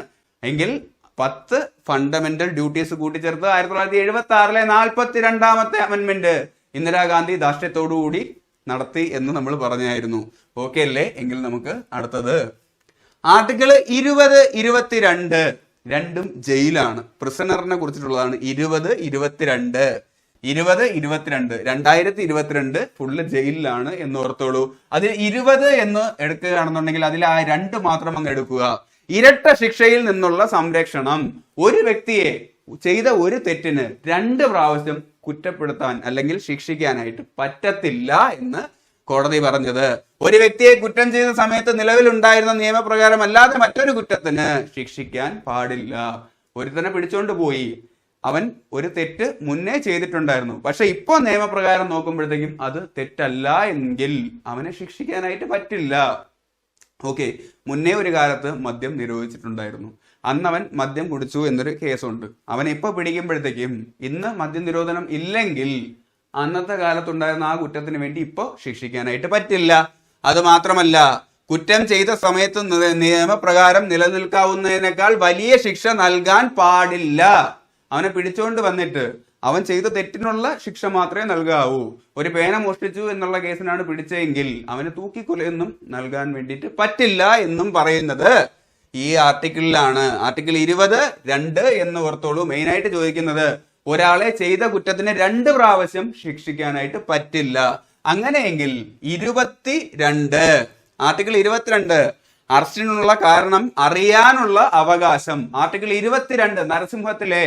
A: എങ്കിൽ 10 ഫണ്ടമെന്റൽ ഡ്യൂട്ടീസ് കൂട്ടിച്ചേർത്ത് 1976 42ാമത്തെ അമെൻമെന്റ് ഇന്ദിരാഗാന്ധി ധാർഷ്ട്യത്തോടുകൂടി നടത്തി എന്ന് നമ്മൾ പറഞ്ഞായിരുന്നു. ഓക്കെ അല്ലേ? എങ്കിൽ നമുക്ക് അടുത്തത് ആർട്ടിക്കിൾ 20, 22 രണ്ടും ജയിലാണ്. പ്രിസണറിനെ കുറിച്ചിട്ടുള്ളതാണ്. 20, 22 2022 ഫുള്ള് ജയിലിലാണ് എന്ന് ഓർത്തോളൂ. അതിൽ 20 എന്ന് എടുക്കുകയാണെന്നുണ്ടെങ്കിൽ അതിൽ ആ 2 മാത്രം അങ്ങ് എടുക്കുക. ഇരട്ട ശിക്ഷയിൽ നിന്നുള്ള സംരക്ഷണം. ഒരു വ്യക്തിയെ ചെയ്ത ഒരു തെറ്റിന് 2 പ്രാവശ്യം കുറ്റപ്പെടുത്താൻ അല്ലെങ്കിൽ ശിക്ഷിക്കാനായിട്ട് പറ്റത്തില്ല എന്ന് കോടതി പറഞ്ഞത്. ഒരു വ്യക്തിയെ കുറ്റം ചെയ്ത സമയത്ത് നിലവിലുണ്ടായിരുന്ന നിയമപ്രകാരം അല്ലാതെ മറ്റൊരു കുറ്റത്തിന് ശിക്ഷിക്കാൻ പാടില്ല. ഒരുത്തനെ പിടിച്ചോണ്ട് പോയി, അവൻ ഒരു തെറ്റ് മുന്നേ ചെയ്തിട്ടുണ്ടായിരുന്നു, പക്ഷെ ഇപ്പോ നിയമപ്രകാരം നോക്കുമ്പോഴത്തേക്കും അത് തെറ്റല്ല എങ്കിൽ അവനെ ശിക്ഷിക്കാനായിട്ട് പറ്റില്ല. ഓക്കെ, മുന്നേ ഒരു കാലത്ത് മദ്യം നിരോധിച്ചിട്ടുണ്ടായിരുന്നു. അന്ന് അവൻ മദ്യം കുടിച്ചു എന്നൊരു കേസുണ്ട്. അവൻ ഇപ്പൊ പിടിക്കുമ്പോഴത്തേക്കും ഇന്ന് മദ്യ നിരോധനം ഇല്ലെങ്കിൽ അന്നത്തെ കാലത്തുണ്ടായിരുന്ന ആ കുറ്റത്തിന് വേണ്ടി ഇപ്പൊ ശിക്ഷിക്കാനായിട്ട് പറ്റില്ല. അത് മാത്രമല്ല, കുറ്റം ചെയ്ത സമയത്ത് നിയമപ്രകാരം നിലനിൽക്കാവുന്നതിനേക്കാൾ വലിയ ശിക്ഷ നൽകാൻ പാടില്ല. അവനെ പിടിച്ചുകൊണ്ട് വന്നിട്ട് അവൻ ചെയ്ത തെറ്റിനുള്ള ശിക്ഷ മാത്രമേ നൽകാവൂ. ഒരു പേന മോഷ്ടിച്ചു എന്നുള്ള കേസിനാണ് പിടിച്ചെങ്കിൽ അവന് തൂക്കിക്കൊലയൊന്നും നൽകാൻ വേണ്ടിയിട്ട് പറ്റില്ല എന്നും പറയുന്നത് ഈ ആർട്ടിക്കിളിലാണ്. ആർട്ടിക്കിൾ 20, 2 എന്ന് ഓർത്തോളൂ. മെയിനായിട്ട് ചോദിക്കുന്നത് ഒരാളെ ചെയ്ത കുറ്റത്തിന് 2 പ്രാവശ്യം ശിക്ഷിക്കാനായിട്ട് പറ്റില്ല. അങ്ങനെയെങ്കിൽ 22 ആർട്ടിക്കിൾ 22 അറസ്റ്റിനുള്ള കാരണം അറിയാനുള്ള അവകാശം. ആർട്ടിക്കിൾ 22 നരസിംഹത്തിലെ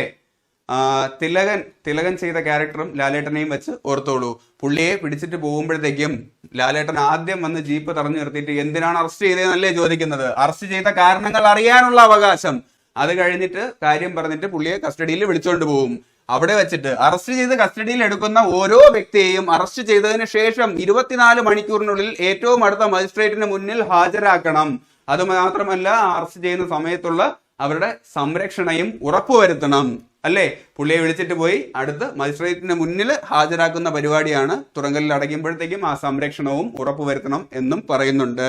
A: തിലകൻ ചെയ്ത ക്യാരക്ടറും ലാലേട്ടനെയും വെച്ച് ഓർത്തോളൂ. പുള്ളിയെ പിടിച്ചിട്ട് പോകുമ്പോഴത്തേക്കും ലാലേട്ടൻ ആദ്യം വന്ന് ജീപ്പ് തടഞ്ഞു നിർത്തിയിട്ട് എന്തിനാണ് അറസ്റ്റ് ചെയ്തതെന്നല്ലേ ചോദിക്കുന്നത്. അറസ്റ്റ് ചെയ്ത കാരണങ്ങൾ അറിയാനുള്ള അവകാശം. അത് കഴിഞ്ഞിട്ട് കാര്യം പറഞ്ഞിട്ട് പുള്ളിയെ കസ്റ്റഡിയിൽ വിളിച്ചോണ്ട് പോകും. അവിടെ വെച്ചിട്ട് അറസ്റ്റ് ചെയ്ത് കസ്റ്റഡിയിൽ എടുക്കുന്ന ഓരോ വ്യക്തിയെയും അറസ്റ്റ് ചെയ്തതിന് ശേഷം 24 മണിക്കൂറിനുള്ളിൽ ഏറ്റവും അടുത്ത മജിസ്ട്രേറ്റിന് മുന്നിൽ ഹാജരാക്കണം. അത് മാത്രമല്ല, അറസ്റ്റ് ചെയ്യുന്ന സമയത്തുള്ള അവരുടെ സംരക്ഷണയും ഉറപ്പുവരുത്തണം. അല്ലേ? പുള്ളിയെ വിളിച്ചിട്ട് പോയി അടുത്ത് മജിസ്ട്രേറ്റിന് മുന്നിൽ ഹാജരാക്കുന്ന പരിപാടിയാണ്. തുറങ്കലിൽ അടയ്ക്കുമ്പോഴത്തേക്കും ആ സംരക്ഷണവും ഉറപ്പുവരുത്തണം എന്നും പറയുന്നുണ്ട്.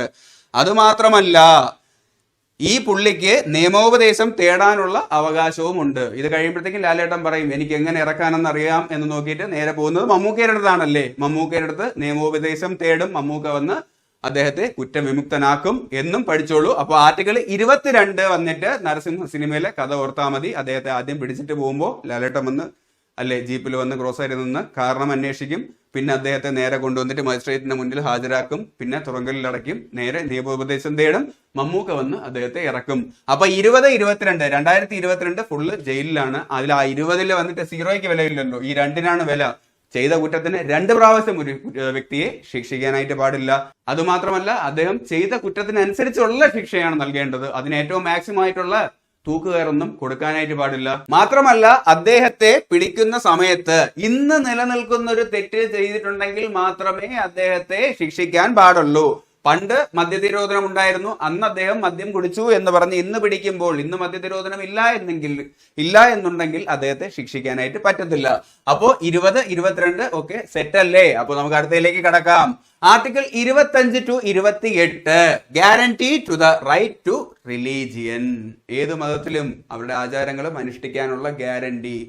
A: അതുമാത്രമല്ല, ഈ പുള്ളിക്ക് നിയമോപദേശം തേടാനുള്ള അവകാശവും ഉണ്ട്. ഇത് കഴിയുമ്പോഴത്തേക്കും ലാലേട്ടൻ പറയും എനിക്ക് എങ്ങനെ ഇറക്കാനെന്ന് അറിയാം എന്ന് നോക്കിയിട്ട് നേരെ പോകുന്നത് മമ്മൂക്കയുടെ അടുത്താണല്ലേ. മമ്മൂക്കയുടെ അടുത്ത് നിയമോപദേശം തേടും. മമ്മൂക്ക വന്ന് അദ്ദേഹത്തെ കുറ്റവിമുക്തനാക്കും എന്നും പഠിച്ചോളൂ. അപ്പൊ ആർട്ടിക്കിൾ 22 വന്നിട്ട് നരസിംഹ സിനിമയിലെ കഥ ഓർത്താൽ മതി. അദ്ദേഹത്തെ ആദ്യം പിടിച്ചിട്ട് പോകുമ്പോൾ ലാലേട്ടൻ വന്ന് അല്ലെ ജീപ്പിൽ വന്ന് ക്രോസ് സൈഡിൽ നിന്ന് കാരണം അന്വേഷിക്കും. പിന്നെ അദ്ദേഹത്തെ നേരെ കൊണ്ടുവന്നിട്ട് മജിസ്ട്രേറ്റിന്റെ മുന്നിൽ ഹാജരാക്കും. പിന്നെ തുറങ്കലിൽ അടയ്ക്കും. നേരെ നിയമോപദേശം തേടും. മമ്മൂക്ക വന്ന് അദ്ദേഹത്തെ ഇറക്കും. അപ്പൊ 2022 ഫുള്ള് ജയിലിലാണ്. അതിൽ ആ 20 വന്നിട്ട് 0യ്ക്ക് വിലയില്ലല്ലോ. ഈ 2 വില. ചെയ്ത കുറ്റത്തിന് 2 പ്രാവശ്യം ഒരു വ്യക്തിയെ ശിക്ഷിക്കാനായിട്ട് പാടില്ല. അതുമാത്രമല്ല, അദ്ദേഹം ചെയ്ത കുറ്റത്തിനനുസരിച്ചുള്ള ശിക്ഷയാണ് നൽകേണ്ടത്. അതിന് ഏറ്റവും മാക്സിമം ആയിട്ടുള്ള തൂക്കുകയറൊന്നും കൊടുക്കാനായിട്ട് പാടില്ല. മാത്രമല്ല, അദ്ദേഹത്തെ പിടിക്കുന്ന സമയത്ത് ഇന്ന് നിലനിൽക്കുന്ന ഒരു തെറ്റ് ചെയ്തിട്ടുണ്ടെങ്കിൽ മാത്രമേ അദ്ദേഹത്തെ ശിക്ഷിക്കാൻ പാടുള്ളൂ. പണ്ട് മദ്യനിരോധനം ഉണ്ടായിരുന്നു. അന്ന് അദ്ദേഹം മദ്യം കുടിച്ചു എന്ന് പറഞ്ഞ് ഇന്ന് പിടിക്കുമ്പോൾ ഇന്ന് മദ്യനിരോധനം ഇല്ല എന്നുണ്ടെങ്കിൽ അദ്ദേഹത്തെ ശിക്ഷിക്കാനായിട്ട് പറ്റത്തില്ല. അപ്പോ 20, 22 ഒക്കെ സെറ്റ് അല്ലേ? അപ്പൊ നമുക്ക് അടുത്തതിലേക്ക് കടക്കാം. Article 25 to 28 guarantee to the right to religion. ഏത് മതത്തിലും അവരുടെ ആചാരങ്ങളും അനുഷ്ഠിക്കാനുള്ള ഗ്യാരണ്ടി.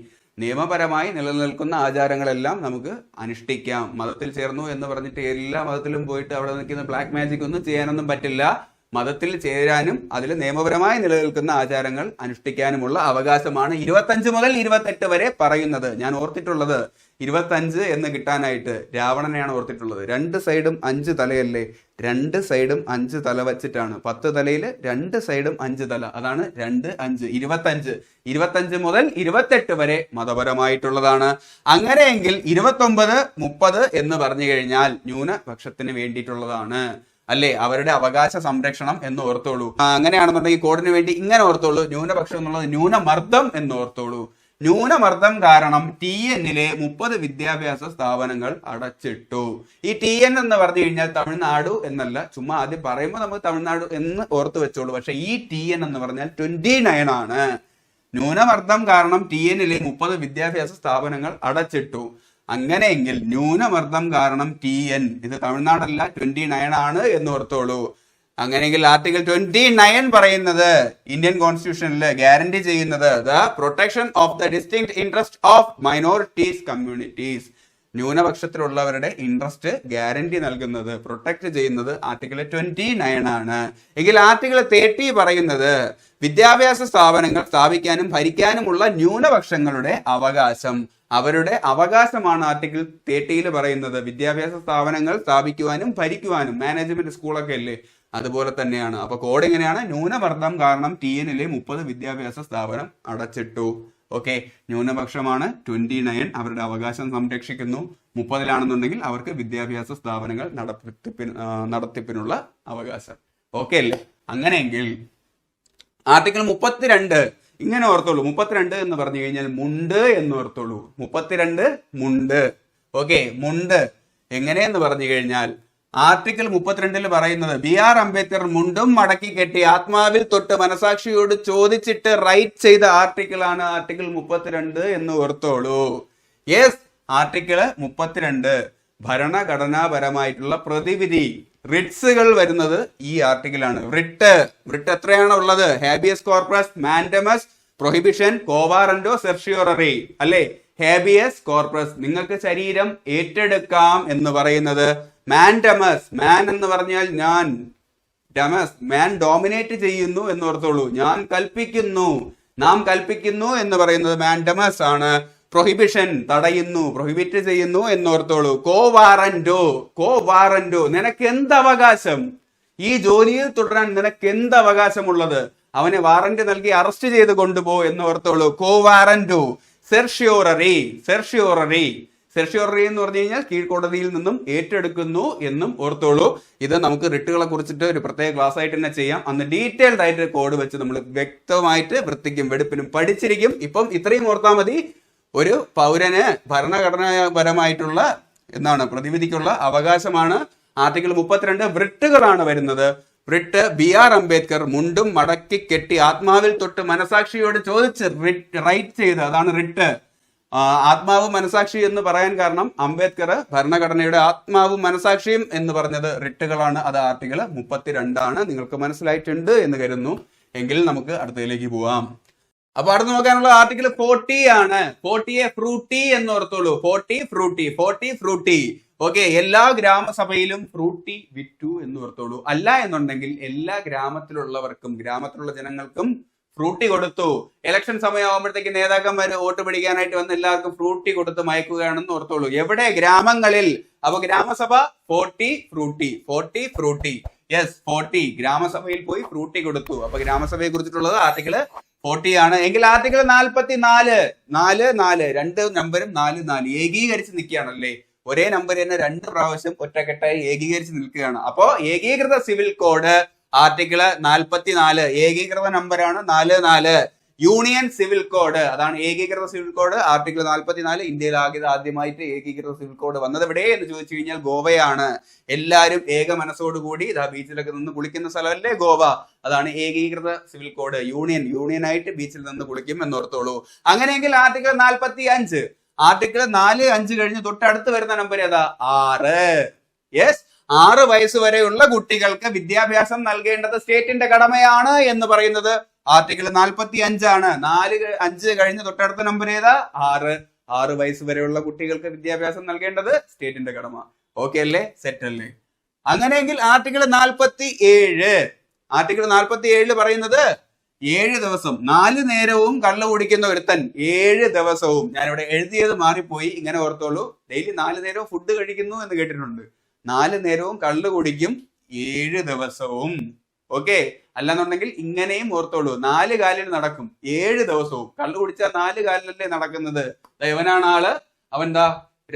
A: നിയമപരമായി നിലനിൽക്കുന്ന ആചാരങ്ങളെല്ലാം നമുക്ക് അനുഷ്ഠിക്കാം. മതത്തിൽ ചേർന്നു എന്ന് പറഞ്ഞിട്ട് എല്ലാ മതത്തിലും പോയിട്ട് അവിടെ നിൽക്കുന്ന ബ്ലാക്ക് മാജിക് ഒന്നും ചെയ്യാനൊന്നും പറ്റില്ല. മതത്തിൽ ചേരാനും അതിൽ നിയമപരമായി നിലനിൽക്കുന്ന ആചാരങ്ങൾ അനുഷ്ഠിക്കാനുമുള്ള അവകാശമാണ് 25 മുതൽ 28 വരെ പറയുന്നത്. ഞാൻ ഓർത്തിട്ടുള്ളത് 25 എന്ന് കിട്ടാനായിട്ട് രാവണനെയാണ് ഓർത്തിട്ടുള്ളത്. 2 സൈഡും 5 തലയല്ലേ? 2 സൈഡും 5 തല വെച്ചിട്ടാണ്. 10 തലയിൽ 2 സൈഡും 5 തല. അതാണ് 2, 5, 25. 25 മുതൽ 28 വരെ മതപരമായിട്ടുള്ളതാണ്. അങ്ങനെയെങ്കിൽ 29, 30 എന്ന് പറഞ്ഞു കഴിഞ്ഞാൽ ന്യൂനപക്ഷത്തിന് വേണ്ടിയിട്ടുള്ളതാണ്. അല്ലേ? അവരുടെ അവകാശ സംരക്ഷണം എന്ന് ഓർത്തോളൂ. അങ്ങനെയാണെന്നുണ്ടെങ്കിൽ കോഡിന് വേണ്ടി ഇങ്ങനെ ഓർത്തോളൂ. ന്യൂനപക്ഷം എന്നുള്ളത് ന്യൂനമർദ്ദം എന്ന് ഓർത്തോളൂ. ന്യൂനമർദ്ദം കാരണം TN-ലെ 30 വിദ്യാഭ്യാസ സ്ഥാപനങ്ങൾ അടച്ചിട്ടു. ഈ TN എന്ന് പറഞ്ഞു കഴിഞ്ഞാൽ തമിഴ്നാട് എന്നല്ല, ചുമ്മാ ആദ്യം പറയുമ്പോൾ നമുക്ക് തമിഴ്നാട് എന്ന് ഓർത്ത് വെച്ചോളൂ. പക്ഷെ ഈ TN എന്ന് പറഞ്ഞാൽ 29 ആണ്. ന്യൂനമർദ്ദം കാരണം TN-ലെ 30 വിദ്യാഭ്യാസ സ്ഥാപനങ്ങൾ അടച്ചിട്ടു. അങ്ങനെയെങ്കിൽ ന്യൂനമർദ്ദം കാരണം TN ഇത് തമിഴ്നാടല്ല, 29 ആണ് എന്ന് ഓർത്തോളൂ. അങ്ങനെയെങ്കിൽ ആർട്ടിക്കിൾ 29 പറയുന്നത് ഇന്ത്യൻ കോൺസ്റ്റിറ്റ്യൂഷനിൽ ഗ്യാരണ്ടി ചെയ്യുന്നത് the protection of the distinct interest of minorities communities. ന്യൂനപക്ഷത്തിലുള്ളവരുടെ ഇൻട്രസ്റ്റ് ഗ്യാരണ്ടി നൽകുന്നത്, പ്രൊട്ടക്ട് ചെയ്യുന്നത് ആർട്ടിക്കിൾ 29 ആണ്. എങ്കിൽ ആർട്ടിക്കിൾ 30 പറയുന്നത് വിദ്യാഭ്യാസ സ്ഥാപനങ്ങൾ സ്ഥാപിക്കാനും ഭരിക്കാനുമുള്ള ന്യൂനപക്ഷങ്ങളുടെ അവകാശം, അവരുടെ അവകാശമാണ് ആർട്ടിക്കിൾ 30 പറയുന്നത്. വിദ്യാഭ്യാസ സ്ഥാപനങ്ങൾ സ്ഥാപിക്കുവാനും ഭരിക്കുവാനും, മാനേജ്മെന്റ് സ്കൂളൊക്കെ അല്ലേ, അതുപോലെ തന്നെയാണ്. അപ്പൊ കോഡ് എങ്ങനെയാണ്? ന്യൂനമർദ്ദം കാരണം TN-ലെ 30 വിദ്യാഭ്യാസ സ്ഥാപനം അടച്ചിട്ടു. ഓക്കെ, ന്യൂനപക്ഷമാണ് 29, അവരുടെ അവകാശം സംരക്ഷിക്കുന്നു. 30-ലാണെന്നുണ്ടെങ്കിൽ അവർക്ക് വിദ്യാഭ്യാസ സ്ഥാപനങ്ങൾ നടത്തിപ്പിനുള്ള അവകാശം. ഓക്കെ അല്ലേ? അങ്ങനെയെങ്കിൽ ആർട്ടിക്കിൾ 32 ഇങ്ങനെ ഓർത്തോളൂ. 32 എന്ന് പറഞ്ഞു കഴിഞ്ഞാൽ മുണ്ട് എന്ന് ഓർത്തോളൂ. 32 മുണ്ട്. ഓക്കെ, മുണ്ട് എങ്ങനെയെന്ന് പറഞ്ഞു കഴിഞ്ഞാൽ ആർട്ടിക്കിൾ 32 പറയുന്നത് BR അംബേദ്കർ മുണ്ടും മടക്കി കെട്ടി ആത്മാവിൽ തൊട്ട് മനസാക്ഷിയോട് ചോദിച്ചിട്ട് റൈറ്റ് ചെയ്ത ആർട്ടിക്കിൾ ആണ് ആർട്ടിക്കിൾ 32 എന്ന് ഓർത്തോളൂ. യെസ്, ആർട്ടിക്കിൾ 32 ഭരണഘടനാപരമായിട്ടുള്ള പ്രതിവിധി, റിട്സുകൾ വരുന്നത് ഈ ആർട്ടിക്കിളാണ്. റിട്ട് എത്രയാണ് ഉള്ളത്? Habeas corpus, mandamus, prohibition, കോവാറന്റോ, certiorari അല്ലെ? ഹാബിയസ് കോർപ്പസ് നിങ്ങൾക്ക് ശരീരം ഏറ്റെടുക്കാം എന്ന് പറയുന്നത്. മാൻഡമസ്, മാൻ എന്ന് പറഞ്ഞാൽ ഞാൻ, ഡമസ് മാൻ ഡോമിനേറ്റ് ചെയ്യുന്നു എന്ന് ഓർത്തോളൂ. ഞാൻ കൽപ്പിക്കുന്നു, നാം കൽപ്പിക്കുന്നു എന്ന് പറയുന്നത് മാൻഡമസ് ആണ്. പ്രൊഹിബിഷൻ തടയുന്നു, പ്രൊഹിബിറ്റ് ചെയ്യുന്നു എന്നോർത്തോളൂ. കോവാറന്റോ നിനക്ക് എന്ത് അവകാശം, ഈ ജോലിയിൽ തുടരാൻ നിനക്ക് എന്ത് അവകാശമുള്ളത്? അവനെ വാറന്റ് നൽകി അറസ്റ്റ് ചെയ്ത് കൊണ്ടുപോ എന്നോർത്തോളൂ. കോവാറന്റോ. സെർഷ്യോററി എന്ന് പറഞ്ഞു കഴിഞ്ഞാൽ കീഴ്ക്കോടതിയിൽ നിന്നും ഏറ്റെടുക്കുന്നു എന്നും ഓർത്തോളൂ. ഇത് നമുക്ക് റിട്ടുകളെ കുറിച്ചിട്ട് ഒരു പ്രത്യേക ക്ലാസ് ആയിട്ട് തന്നെ ചെയ്യാം. അന്ന് ഡീറ്റെയിൽഡ് ആയിട്ട് കോഡ് വെച്ച് നമ്മൾ വ്യക്തമായിട്ട് വൃത്തിക്കും വെടുപ്പിനും പഠിച്ചിരിക്കും. ഇപ്പം ഇത്രയും ഓർത്താൽ മതി. ഒരു പൗരന് ഭരണഘടനാപരമായിട്ടുള്ള പ്രതിവിധിക്കുള്ള അവകാശമാണ്. ആർട്ടിക്കിൾ 32 വൃട്ടുകളാണ് വരുന്നത്. വൃട്ട് BR അംബേദ്കർ മുണ്ടും മടക്കി കെട്ടി ആത്മാവിൽ തൊട്ട് മനസാക്ഷിയോട് ചോദിച്ച് റൈറ്റ് ചെയ്ത്, അതാണ് റിട്ട്. ആത്മാവും മനസാക്ഷി എന്ന് പറയാൻ കാരണം അംബേദ്കർ ഭരണഘടനയുടെ ആത്മാവും മനസാക്ഷിയും എന്ന് പറഞ്ഞത് റിട്ടുകളാണ്. അത് ആർട്ടിക്കിൾ 32 ആണ്. നിങ്ങൾക്ക് മനസ്സിലായിട്ടുണ്ട് എന്ന് കരുതുന്നു. എങ്കിൽ നമുക്ക് അടുത്തതിലേക്ക് പോവാം. അപ്പൊ അടുത്ത് നോക്കാനുള്ള ആർട്ടിക്കിൾ 40 ആണ്. 40 ഫ്രൂട്ടി എന്ന് ഓർത്തോളൂ. 40 ഫ്രൂട്ടി. ഓക്കെ, എല്ലാ ഗ്രാമസഭയിലും ഫ്രൂട്ടി വിറ്റു എന്ന് ഓർത്തോളൂ. അല്ല എന്നുണ്ടെങ്കിൽ എല്ലാ ഗ്രാമത്തിലുള്ളവർക്കും, ഗ്രാമത്തിലുള്ള ജനങ്ങൾക്കും ഫ്രൂട്ടി കൊടുത്തു. ഇലക്ഷൻ സമയമാകുമ്പോഴത്തേക്ക് നേതാക്കന്മാര് വോട്ട് പിടിക്കാനായിട്ട് വന്ന് എല്ലാവർക്കും ഫ്രൂട്ടി കൊടുത്ത് മയക്കുകയാണെന്ന് ഓർത്തോളൂ. എവിടെ? ഗ്രാമങ്ങളിൽ. അപ്പൊ ഗ്രാമസഭ 40 ഫ്രൂട്ടി. യെസ്, 40 ഗ്രാമസഭയിൽ പോയി ഫ്രൂട്ടി കൊടുത്തു. അപ്പൊ ഗ്രാമസഭയെ കുറിച്ചിട്ടുള്ളത് ആർട്ടിക്കിൾ 40 ആണ്. എങ്കിൽ ആർട്ടിക്കിൾ 44 രണ്ട് നമ്പരും 44 ഏകീകരിച്ച് നിൽക്കുകയാണല്ലേ. ഒരേ നമ്പർ തന്നെ 2 പ്രാവശ്യം ഒറ്റക്കെട്ടായി ഏകീകരിച്ച് നിൽക്കുകയാണ്. അപ്പോ ഏകീകൃത സിവിൽ കോഡ് ആർട്ടിക്കിൾ 44 ഏകീകൃത നമ്പറാണ് 44. യൂണിയൻ സിവിൽ കോഡ്, അതാണ് ഏകീകൃത സിവിൽ കോഡ് ആർട്ടിക്കിൾ 44. ഇന്ത്യയിൽ ആദ്യമായിട്ട് ഏകീകൃത സിവിൽ കോഡ് വന്നത് എവിടെ എന്ന് ചോദിച്ചു കഴിഞ്ഞാൽ ഗോവയാണ്. എല്ലാവരും ഏക മനസ്സോടുകൂടി ഇതാ ബീച്ചിലൊക്കെ നിന്ന് കുളിക്കുന്ന സ്ഥലമല്ലേ ഗോവ. അതാണ് ഏകീകൃത സിവിൽ കോഡ്. യൂണിയൻ ആയിട്ട് ബീച്ചിൽ നിന്ന് കുളിക്കും എന്നോർത്തോളൂ. അങ്ങനെയെങ്കിൽ ആർട്ടിക്കിൾ 45, ആർട്ടിക്കിൾ 4-5 കഴിഞ്ഞ് തൊട്ടടുത്ത് വരുന്ന നമ്പർ ഏതാ? 6. യെസ്, 6 വയസ്സ് വരെയുള്ള കുട്ടികൾക്ക് വിദ്യാഭ്യാസം നൽകേണ്ടത് സ്റ്റേറ്റിന്റെ കടമയാണ് എന്ന് പറയുന്നത് ആർട്ടിക്കിൾ 45 ആണ്. 4-5 കഴിഞ്ഞ് തൊട്ടടുത്ത നമ്പർ ഏതാ? 6 വയസ്സ് വരെയുള്ള കുട്ടികൾക്ക് വിദ്യാഭ്യാസം നൽകേണ്ടത് സ്റ്റേറ്റിന്റെ കടമ. ഓക്കെ അല്ലേ? സെറ്റ് അല്ലേ? അങ്ങനെയെങ്കിൽ ആർട്ടിക്കിൾ 47 പറയുന്നത് 7 ദിവസം 4 നേരവും കള്ളു കുടിക്കുന്ന ഒരുത്തൻ 7 ദിവസവും, ഞാനിവിടെ എഴുതിയത് മാറിപ്പോയി, ഇങ്ങനെ ഓർത്തോളൂ. ഡെയിലി 4 നേരവും ഫുഡ് കഴിക്കുന്നു എന്ന് കേട്ടിട്ടുണ്ട്. 4 നേരവും കള്ളു കുടിക്കും 7 ദിവസവും. ഓക്കെ, അല്ലാന്നുണ്ടെങ്കിൽ ഇങ്ങനെയും ഓർത്തോളൂ. 4 കാലിൽ നടക്കും 7 ദിവസവും. കള്ളു കുടിച്ചാൽ 4 കാലിലല്ലേ നടക്കുന്നത്. ഇവനാണ് ആള്. അവൻ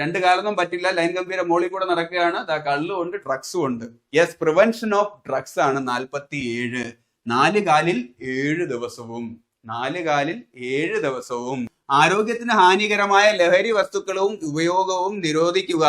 A: 2 കാലൊന്നും പറ്റില്ല, ലൈൻ കമ്പിയുടെ മോളിൽ കൂടെ നടക്കുകയാണ്. കള്ളും ഉണ്ട്, ഡ്രഗ്സും ഉണ്ട്. യെസ്, പ്രിവെൻഷൻ ഓഫ് ഡ്രഗ്സ് ആണ് 47. 4 കാലിൽ 7 ദിവസവും. 4 കാലിൽ 7 ദിവസവും. ആരോഗ്യത്തിന് ഹാനികരമായ ലഹരി വസ്തുക്കളും ഉപയോഗവും നിരോധിക്കുക.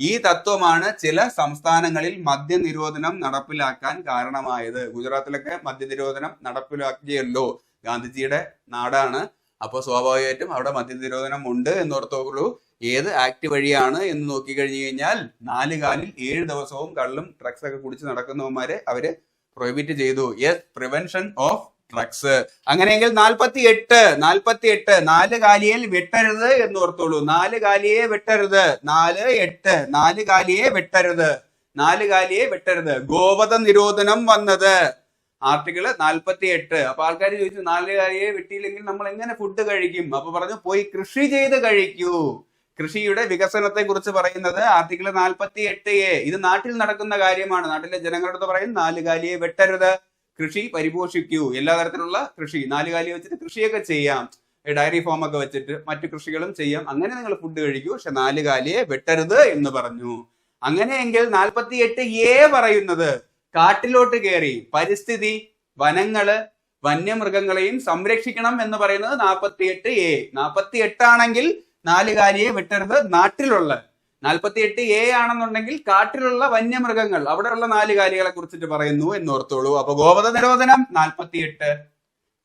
A: ഈ തത്വമാണ് ചില സംസ്ഥാനങ്ങളിൽ മദ്യനിരോധനം നടപ്പിലാക്കാൻ കാരണമായത്. ഗുജറാത്തിലൊക്കെ മദ്യനിരോധനം നടപ്പിലാക്കിയല്ലോ, ഗാന്ധിജിയുടെ നാടാണ്. അപ്പോൾ സ്വാഭാവികമായിട്ടും അവിടെ മദ്യനിരോധനം ഉണ്ട് എന്നോർത്തോളൂ. ഏത് ആക്ട് വഴിയാണ് എന്ന് നോക്കിക്കഴിഞ്ഞു കഴിഞ്ഞാൽ 4 കാലിൽ 7 ദിവസവും കള്ളും ഡ്രഗ്സ് ഒക്കെ കുടിച്ച് നടക്കുന്നവന്മാരെ അവര് പ്രൊഹിബിറ്റ് ചെയ്തു. Yes, prevention of drugs. അങ്ങനെയെങ്കിൽ 48 4 കാലിയിൽ വെട്ടരുത് എന്ന് ഓർത്തോളൂ. 4 കാലിയെ വെട്ടരുത്. 4 കാലിയെ വെട്ടരുത്. 4 കാലിയെ വെട്ടരുത്. ഗോവധ നിരോധനം വന്നത് ആർട്ടിക്കിൾ 48. അപ്പൊ ആൾക്കാർ ചോദിച്ചു 4 കാലിയെ വെട്ടിയില്ലെങ്കിൽ നമ്മൾ എങ്ങനെ ഫുഡ് കഴിക്കും? അപ്പൊ പറഞ്ഞു പോയി കൃഷി ചെയ്ത് കഴിക്കൂ. കൃഷിയുടെ വികസനത്തെ കുറിച്ച് പറയുന്നത് ആർട്ടിക്കിൾ 48A. ഇത് നാട്ടിൽ നടക്കുന്ന കാര്യമാണ്. നാട്ടിലെ ജനങ്ങളോട് പറയും 4 കാലിയെ വെട്ടരുത്, കൃഷി പരിപോഷിക്കൂ. എല്ലാ തരത്തിലുള്ള കൃഷി 4 കാലി വെച്ചിട്ട് കൃഷിയൊക്കെ ചെയ്യാം, ഡയറി ഫാം ഒക്കെ വെച്ചിട്ട് മറ്റു കൃഷികളും ചെയ്യാം. അങ്ങനെ നിങ്ങൾ ഫുഡ് കഴിക്കൂ, പക്ഷെ 4 കാലിയെ വെട്ടരുത് എന്ന് പറഞ്ഞു. അങ്ങനെയെങ്കിൽ 48A പറയുന്നത് കാട്ടിലോട്ട് കയറി പരിസ്ഥിതി, വനങ്ങള്, വന്യമൃഗങ്ങളെയും സംരക്ഷിക്കണം എന്ന് പറയുന്നത് 48A. 48 ആണെങ്കിൽ 4 കാലിയെ വെട്ടരുത്. നാട്ടിലുള്ള 48A ആണെന്നുണ്ടെങ്കിൽ കാട്ടിലുള്ള വന്യമൃഗങ്ങൾ, അവിടെയുള്ള 4 കാലികളെ കുറിച്ചിട്ട് പറയുന്നു എന്നോർത്തോളൂ. അപ്പൊ ഗോവധ നിരോധനം 48.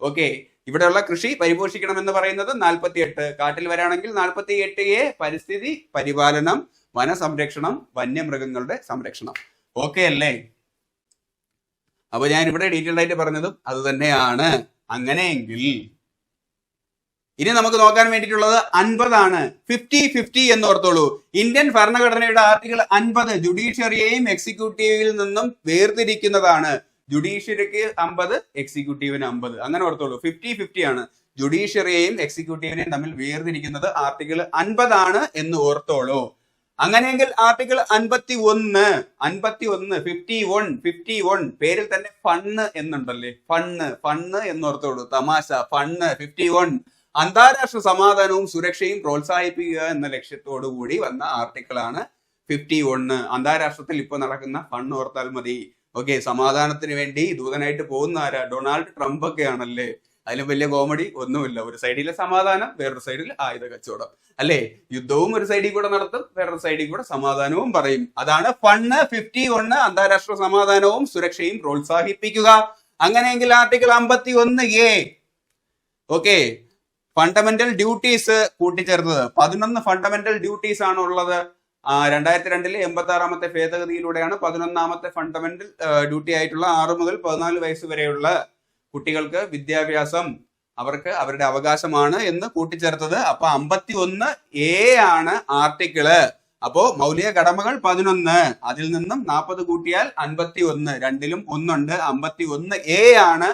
A: ഓക്കെ, ഇവിടെയുള്ള കൃഷി പരിപോഷിക്കണം എന്ന് പറയുന്നത് 48. കാട്ടിൽ വരാണെങ്കിൽ 48A പരിസ്ഥിതി പരിപാലനം, വനസംരക്ഷണം, വന്യമൃഗങ്ങളുടെ സംരക്ഷണം. ഓക്കെ അല്ലേ? അപ്പൊ ഞാൻ ഇവിടെ ഡീറ്റെയിൽഡ് ആയിട്ട് പറഞ്ഞതും അത് തന്നെയാണ്. അങ്ങനെയെങ്കിൽ ഇനി നമുക്ക് നോക്കാൻ വേണ്ടിയിട്ടുള്ളത് 50 ആണ്. 50-50 എന്ന് ഓർത്തോളൂ. ഇന്ത്യൻ ഭരണഘടനയുടെ ആർട്ടിക്കിൾ 50 ജുഡീഷ്യറിയെയും എക്സിക്യൂട്ടീവിൽ നിന്നും വേർതിരിക്കുന്നതാണ്. ജുഡീഷ്യറിക്ക് 50, എക്സിക്യൂട്ടീവിന് 50. അങ്ങനെ ഓർത്തോളൂ. 50-50 ആണ്. ജുഡീഷ്യറിയെയും എക്സിക്യൂട്ടീവിനെയും തമ്മിൽ വേർതിരിക്കുന്നത് ആർട്ടിക്കിൾ 50 ആണ് എന്ന് ഓർത്തോളൂ. അങ്ങനെയെങ്കിൽ ആർട്ടിക്കിൾ 51 51 പേരിൽ തന്നെ ഫണ്ണ് എന്നുണ്ടല്ലേ, ഫണ്ണ് എന്നോർത്തോളൂ. തമാശ, ഫണ്ണ്. 51 അന്താരാഷ്ട്ര സമാധാനവും സുരക്ഷയും പ്രോത്സാഹിപ്പിക്കുക എന്ന ലക്ഷ്യത്തോടു കൂടി വന്ന ആർട്ടിക്കിൾ ആണ് 51. അന്താരാഷ്ട്രത്തിൽ ഇപ്പൊ നടക്കുന്ന ഫണ്ട് ഓർത്താൽ മതി. ഓക്കെ, സമാധാനത്തിന് വേണ്ടി ദൂതനായിട്ട് പോകുന്ന ആരാ? ഡൊണാൾഡ് ട്രംപ് ഒക്കെ ആണല്ലേ. അതിലും വലിയ കോമഡി ഒന്നുമില്ല. ഒരു സൈഡിലെ സമാധാനം, വേറൊരു സൈഡിൽ ആയുധ കച്ചവടം അല്ലേ. യുദ്ധവും ഒരു സൈഡിൽ കൂടെ നടത്തും, വേറൊരു സൈഡിൽ കൂടെ സമാധാനവും പറയും. അതാണ് ഫണ്ട് 51. അന്താരാഷ്ട്ര സമാധാനവും സുരക്ഷയും പ്രോത്സാഹിപ്പിക്കുക. അങ്ങനെയെങ്കിൽ article 51A. Okay, fundamental duties കൂട്ടിച്ചേർത്തത് 11 ഫണ്ടമെന്റൽ ഡ്യൂട്ടീസ് ആണ് ഉള്ളത്. 2002 86ാമത്തെ ഭേദഗതിയിലൂടെയാണ് 11ാമത്തെ ഫണ്ടമെന്റൽ ഡ്യൂട്ടി ആയിട്ടുള്ള 6 മുതൽ 14 വയസ്സ് വരെയുള്ള കുട്ടികൾക്ക് വിദ്യാഭ്യാസം അവർക്ക് അവരുടെ അവകാശമാണ് എന്ന് കൂട്ടിച്ചേർത്തത്. അപ്പൊ 51A ആണ് ആർട്ടിക്കിള്. അപ്പോ മൗലിക കടമകൾ 11, അതിൽ നിന്നും 40 കൂട്ടിയാൽ 51. രണ്ടിലും ഒന്നുണ്ട്. 51A ആണ്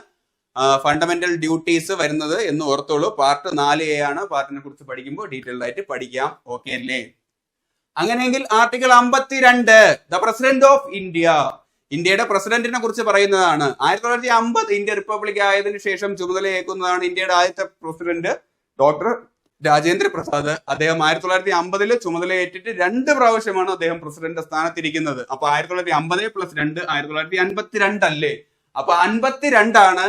A: ഫണ്ടമെന്റൽ ഡ്യൂട്ടീസ് വരുന്നത് എന്ന് ഓർത്തോളൂ. പാർട്ട് 4A ആണ്. പാർട്ടിനെ കുറിച്ച് പഠിക്കുമ്പോൾ ഡീറ്റെയിൽഡ് ആയിട്ട് പഠിക്കാം. ഓക്കെ അല്ലേ? അങ്ങനെയെങ്കിൽ article 52 the president of India. ഇന്ത്യയുടെ പ്രസിഡന്റിനെ കുറിച്ച് പറയുന്നതാണ്. 1950 ഇന്ത്യ റിപ്പബ്ലിക് ആയതിനു ശേഷം ചുമതലയേക്കുന്നതാണ് ഇന്ത്യയുടെ ആദ്യത്തെ പ്രസിഡന്റ് ഡോക്ടർ രാജേന്ദ്ര പ്രസാദ്. അദ്ദേഹം 1950 ചുമതലയേറ്റിട്ട് 2 പ്രാവശ്യമാണ് അദ്ദേഹം പ്രസിഡന്റ് സ്ഥാനത്തിരിക്കുന്നത്. അപ്പൊ 1950 + 2 1952 അല്ലേ? അപ്പൊ 52 ആണ്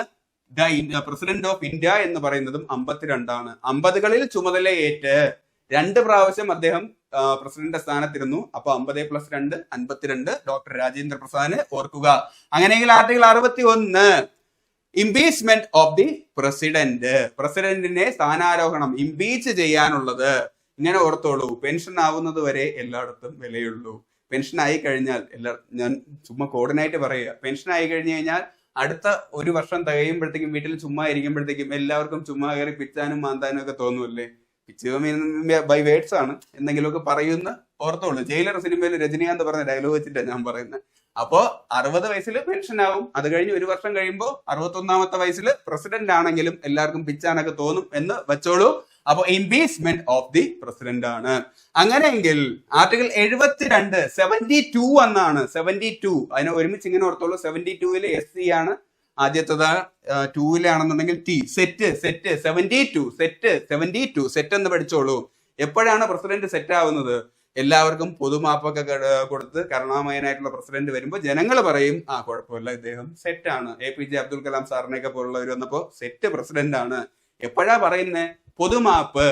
A: പ്രസിഡന്റ് ഓഫ് ഇന്ത്യ എന്ന് പറയുന്നതും 52 ആണ്. 50കളിൽ ചുമതലയേറ്റ് 2 പ്രാവശ്യം അദ്ദേഹം പ്രസിഡന്റ് സ്ഥാനത്തിരുന്നു. അപ്പൊ 50 + 2 52 ഡോക്ടർ രാജേന്ദ്ര പ്രസാദിനെ ഓർക്കുക. അങ്ങനെയെങ്കിൽ article 61 impeachment of the president. പ്രസിഡന്റിനെ സ്ഥാനാരോഹണം, ഇംപീച്ച് ചെയ്യാനുള്ളത്. ഇങ്ങനെ ഓർത്തോളൂ. പെൻഷൻ ആവുന്നത് വരെ എല്ലായിടത്തും വിലയുള്ളൂ. പെൻഷൻ ആയി കഴിഞ്ഞാൽ ഞാൻ ചുമ്മാ കോഡിനായിട്ട് പറയുക, പെൻഷൻ ആയി കഴിഞ്ഞു കഴിഞ്ഞാൽ അടുത്ത 1 വർഷം തികയുമ്പോഴത്തേക്കും വീട്ടിൽ ചുമ്മാ ഇരിക്കുമ്പോഴത്തേക്കും എല്ലാവർക്കും ചുമ്മാ കയറി പിച്ചാനും മാന്താനും ഒക്കെ തോന്നുമല്ലേ. പിച്ച് ബൈ വേർഡ്സ് ആണ്, എന്തെങ്കിലുമൊക്കെ പറയുന്ന ഓർത്തോളൂ. ജയിലർ സിനിമയിൽ രജനീകാന്ത് പറഞ്ഞ ഡയലോഗ് വെച്ചിട്ടാണ് ഞാൻ പറയുന്നത്. അപ്പോ 60 വയസ്സിൽ പെൻഷൻ ആവും. അത് കഴിഞ്ഞ് 1 വർഷം കഴിയുമ്പോൾ 61ാമത്തെ വയസ്സിൽ പ്രസിഡന്റ് ആണെങ്കിലും എല്ലാവർക്കും പിച്ചാനൊക്കെ തോന്നും എന്ന് വെച്ചോളൂ. അപ്പൊ ഇംപീച്ച്മെന്റ് ഓഫ് ദി പ്രസിഡന്റ് ആണ്. അങ്ങനെയെങ്കിൽ ആർട്ടിക്കിൾ 72 എന്നാണ്. 72 അതിനെ ഒരുമിച്ച് ഇങ്ങനെ ഓർത്തോളൂ. 72 SC ആണ് ആദ്യത്തത്. 2 T. സെറ്റ് 72 സെറ്റ് എന്ന് പഠിച്ചോളൂ. എപ്പോഴാണ് പ്രസിഡന്റ് സെറ്റ് ആവുന്നത്? എല്ലാവർക്കും പൊതുമാപ്പൊക്കെ കൊടുത്ത് കരുണാമയനായിട്ടുള്ള പ്രസിഡന്റ് വരുമ്പോൾ ജനങ്ങൾ പറയും കുഴപ്പമില്ല, ഇദ്ദേഹം സെറ്റാണ്. APJ അബ്ദുൽ കലാം സാറിനെയൊക്കെ പോലുള്ളവർ വന്നപ്പോ സെറ്റ് പ്രസിഡന്റ് ആണ്. എപ്പോഴാ പറയുന്നത്? പൊതുമാപ്പ്.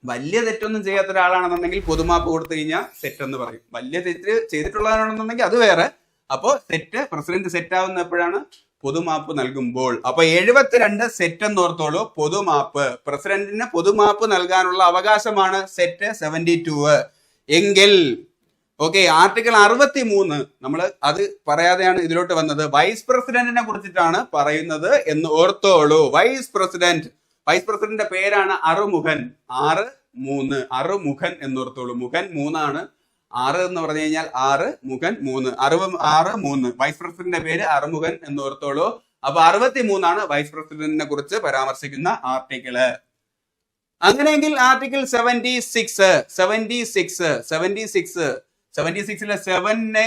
A: വലിയ തെറ്റൊന്നും ചെയ്യാത്ത ഒരാളാണെന്നുണ്ടെങ്കിൽ പൊതുമാപ്പ് കൊടുത്തു കഴിഞ്ഞാൽ സെറ്റ് എന്ന് പറയും. വലിയ തെറ്റ് ചെയ്തിട്ടുള്ളതാണെന്നുണ്ടെങ്കിൽ അത് വേറെ. അപ്പോ സെറ്റ് പ്രസിഡന്റ് സെറ്റ് ആവുന്ന എപ്പോഴാണ്? പൊതുമാപ്പ് നൽകുമ്പോൾ. അപ്പൊ 72 സെറ്റ് എന്ന് ഓർത്തോളൂ. പൊതുമാപ്പ്, പ്രസിഡന്റിന് പൊതുമാപ്പ് നൽകാനുള്ള അവകാശമാണ് സെറ്റ് 72 എങ്കിൽ. ഓക്കെ, ആർട്ടിക്കിൾ 63 നമ്മൾ അത് പറയാതെയാണ് ഇതിലോട്ട് വന്നത്. വൈസ് പ്രസിഡന്റിനെ കുറിച്ചിട്ടാണ് പറയുന്നത് എന്ന് ഓർത്തോളൂ. വൈസ് പ്രസിഡന്റിന്റെ പേരാണ് അറുമുഖൻ. 6-3 അറുമുഖൻ എന്നോർത്തോളൂ. മുഖൻ 3 6 എന്ന് പറഞ്ഞു കഴിഞ്ഞാൽ 6, മുഖൻ 3, 6-3. വൈസ് പ്രസിഡന്റിന്റെ പേര് അറുമുഖൻ എന്നോർത്തോളൂ. അപ്പൊ 63 വൈസ് പ്രസിഡന്റിനെ കുറിച്ച് പരാമർശിക്കുന്ന ആർട്ടിക്കിള്. അങ്ങനെയെങ്കിൽ ആർട്ടിക്കിൾ 76-ലെ 7നെ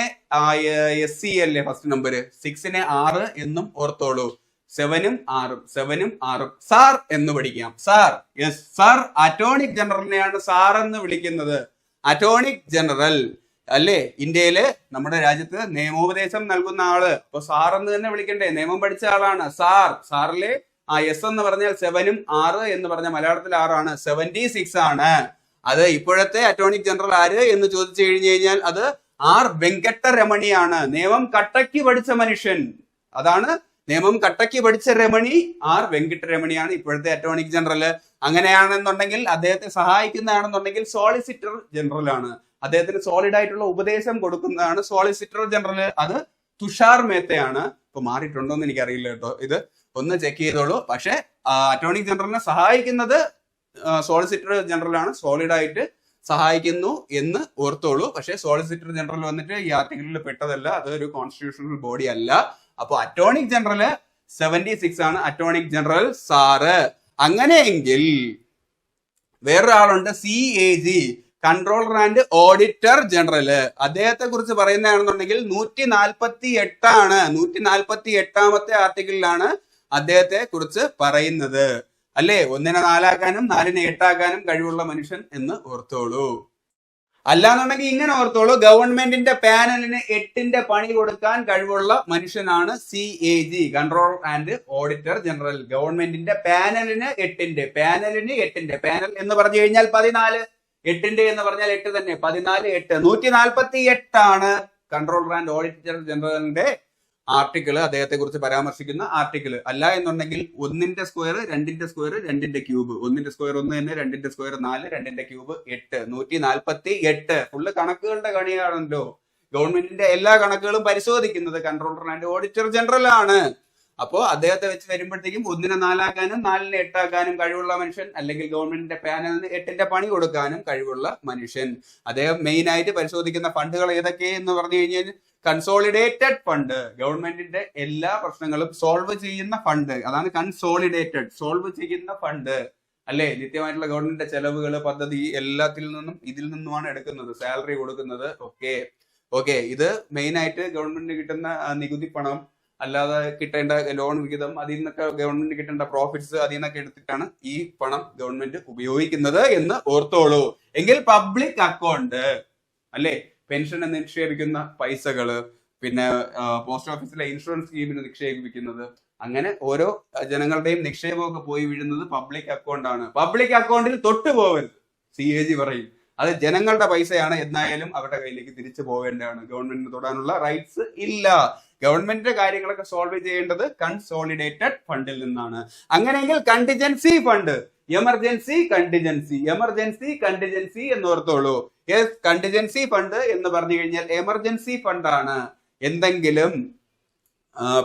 A: SC അല്ലേ ഫസ്റ്റ് നമ്പർ, 6നെ 6 എന്നും ഓർത്തോളൂ. 7ഉം 6ഉം സാർ എന്ന് പഠിക്കാം. Sir, yes sir. അറ്റോർണിക് ജനറലിനെയാണ് സാർ എന്ന് വിളിക്കുന്നത്. അറ്റോർണിക് ജനറൽ അല്ലേ, ഇന്ത്യയില് നമ്മുടെ രാജ്യത്ത് നിയമോപദേശം നൽകുന്ന ആള്. അപ്പൊ സാർ എന്ന് തന്നെ വിളിക്കണ്ടേ, നിയമം പഠിച്ച ആളാണ് സാർ. സാറിലെ എസ് എന്ന് പറഞ്ഞാൽ 7ഉം 6 എന്ന് പറഞ്ഞ മലയാളത്തിൽ 6 76 ആണ്. അത് ഇപ്പോഴത്തെ അറ്റോർണിക് ജനറൽ ആര് എന്ന് ചോദിച്ചു കഴിഞ്ഞു കഴിഞ്ഞാൽ അത് ആർ വെങ്കട്ടരമണിയാണ്. നിയമം കട്ടയ്ക്ക് പഠിച്ച മനുഷ്യൻ, അതാണ് നിയമം കട്ടയ്ക്ക് പഠിച്ച രമണി. ആർ വെങ്കട്ടരമണിയാണ് ഇപ്പോഴത്തെ അറ്റോർണിക് ജനറൽ. അങ്ങനെയാണെന്നുണ്ടെങ്കിൽ അദ്ദേഹത്തെ സഹായിക്കുന്നതാണെന്നുണ്ടെങ്കിൽ സോളിസിറ്റർ ജനറൽ ആണ്. അദ്ദേഹത്തിന് സോളിഡ് ആയിട്ടുള്ള ഉപദേശം കൊടുക്കുന്നതാണ് സോളിസിറ്റർ ജനറൽ. അത് തുഷാർ മേത്തയാണ്. ഇപ്പൊ മാറിയിട്ടുണ്ടോ എന്ന് എനിക്കറിയില്ല കേട്ടോ, ഇത് ഒന്ന് ചെക്ക് ചെയ്തോളൂ. പക്ഷെ അറ്റോർണിക് ജനറലിനെ സഹായിക്കുന്നത് സോളിസിറ്റർ ജനറൽ ആണ്. സോളിഡ് ആയിട്ട് സഹായിക്കുന്നു എന്ന് ഓർത്തോളൂ. പക്ഷെ സോളിസിറ്റർ ജനറൽ വന്നിട്ട് ഈ ആർട്ടിക്കിളിൽ പെട്ടതല്ല, അതൊരു കോൺസ്റ്റിറ്റ്യൂഷണൽ ബോഡി അല്ല. അപ്പൊ അറ്റോർണിക് ജനറൽ 76 ആണ് അറ്റോർണിക് ജനറൽ സാറ്. അങ്ങനെയെങ്കിൽ വേറൊരാളുണ്ട്, CAG, controller and auditor general. അദ്ദേഹത്തെ കുറിച്ച് പറയുന്നതാണെന്നുണ്ടെങ്കിൽ 148 148ാമത്തെ ആർട്ടിക്കിളിലാണ് അദ്ദേഹത്തെ കുറിച്ച് പറയുന്നത് അല്ലേ. 1നെ 4 ആക്കാനും 4നെ 8 ആക്കാനും കഴിവുള്ള മനുഷ്യൻ എന്ന് ഓർത്തോളൂ. അല്ലാന്നുണ്ടെങ്കിൽ ഇങ്ങനെ ഓർത്തോളൂ, ഗവൺമെന്റിന്റെ പാനലിന് 8ന്റെ പണി കൊടുക്കാൻ കഴിവുള്ള മനുഷ്യനാണ് CAG, controller and auditor general. ഗവൺമെന്റിന്റെ പാനലിന് 8ന്റെ പാനൽ എന്ന് പറഞ്ഞു കഴിഞ്ഞാൽ 14, 8ന്റെ എന്ന് പറഞ്ഞാൽ 8 തന്നെ, 14 8 148 കൺട്രോളർ ആൻഡ് ഓഡിറ്റർ ജനറലിന്റെ ആർട്ടിക്കിൾ, അദ്ദേഹത്തെ കുറിച്ച് പരാമർശിക്കുന്ന ആർട്ടിക്കിൾ. അല്ല എന്നുണ്ടെങ്കിൽ 1ന്റെ സ്ക്വയർ 2ന്റെ സ്ക്വയർ 2ന്റെ ക്യൂബ്, 1ന്റെ സ്ക്വയർ 1 തന്നെ, 2ന്റെ സ്ക്വയർ 4, 2ന്റെ ക്യൂബ് 8, 148. ഫുള്ള് കണക്കുകളുടെ കണിയാണല്ലോ. ഗവൺമെന്റിന്റെ എല്ലാ കണക്കുകളും പരിശോധിക്കുന്നത് കൺട്രോളർ ആൻഡ് ഓഡിറ്റർ ജനറൽ ആണ്. അപ്പോ അദ്ദേഹത്തെ വെച്ച് വരുമ്പോഴത്തേക്കും 1നെ 4 ആക്കാനും 4നെ 8 ആക്കാനും കഴിവുള്ള മനുഷ്യൻ, അല്ലെങ്കിൽ ഗവൺമെന്റിന്റെ പാനലിന് 8ന്റെ പണി കൊടുക്കാനും കഴിവുള്ള മനുഷ്യൻ. അദ്ദേഹം മെയിൻ ആയിട്ട് പരിശോധിക്കുന്ന ഫണ്ടുകൾ ഏതൊക്കെ എന്ന് പറഞ്ഞു കഴിഞ്ഞാൽ കൺസോളിഡേറ്റഡ് ഫണ്ട്, ഗവൺമെന്റിന്റെ എല്ലാ പ്രശ്നങ്ങളും സോൾവ് ചെയ്യുന്ന ഫണ്ട്, അതാണ് കൺസോളിഡേറ്റഡ്, സോൾവ് ചെയ്യുന്ന ഫണ്ട് അല്ലേ. നിത്യമായിട്ടുള്ള ഗവൺമെന്റിന്റെ ചെലവുകൾ, പദ്ധതി എല്ലാത്തിൽ നിന്നും ഇതിൽ നിന്നുമാണ് എടുക്കുന്നത്, സാലറി കൊടുക്കുന്നത്. ഓക്കെ ഇത് മെയിൻ ആയിട്ട് ഗവൺമെന്റിന് കിട്ടുന്ന നികുതി പണം, അല്ലാതെ കിട്ടേണ്ട ലോൺ വിഹിതം, അതിൽ നിന്നൊക്കെ ഗവൺമെന്റിന് കിട്ടേണ്ട പ്രോഫിറ്റ്സ്, അതിൽ നിന്നൊക്കെ എടുത്തിട്ടാണ് ഈ പണം ഗവൺമെന്റ് ഉപയോഗിക്കുന്നത് എന്ന് ഓർത്തോളൂ. എങ്കിൽ പബ്ലിക് അക്കൗണ്ട് അല്ലേ, പെൻഷന് നിക്ഷേപിക്കുന്ന പൈസകള്, പിന്നെ പോസ്റ്റ് ഓഫീസിലെ ഇൻഷുറൻസ് സ്കീമിന് നിക്ഷേപിക്കുന്നത്, അങ്ങനെ ഓരോ ജനങ്ങളുടെയും നിക്ഷേപമൊക്കെ പോയി വീഴുന്നത് പബ്ലിക് അക്കൗണ്ട് ആണ്. പബ്ലിക് അക്കൗണ്ടിൽ തൊട്ടു പോകരുത്, CAG പറയും. അത് ജനങ്ങളുടെ പൈസയാണ്, എന്നായാലും അവരുടെ കയ്യിലേക്ക് തിരിച്ചു പോവേണ്ടതാണ്. ഗവൺമെന്റിന് തൊടാനുള്ള റൈറ്റ്സ് ഇല്ല. ഗവൺമെന്റിന്റെ കാര്യങ്ങളൊക്കെ സോൾവ് ചെയ്യേണ്ടത് കൺസോളിഡേറ്റഡ് ഫണ്ടിൽ നിന്നാണ്. അങ്ങനെയെങ്കിൽ കണ്ടിജൻസി ഫണ്ട്, എമർജൻസി കണ്ടിജൻസി എന്ന് ഓർത്തോളൂ. യെസ്, കണ്ടിജൻസി ഫണ്ട് എന്ന് പറഞ്ഞു കഴിഞ്ഞാൽ എമർജൻസി ഫണ്ടാണ്. എന്തെങ്കിലും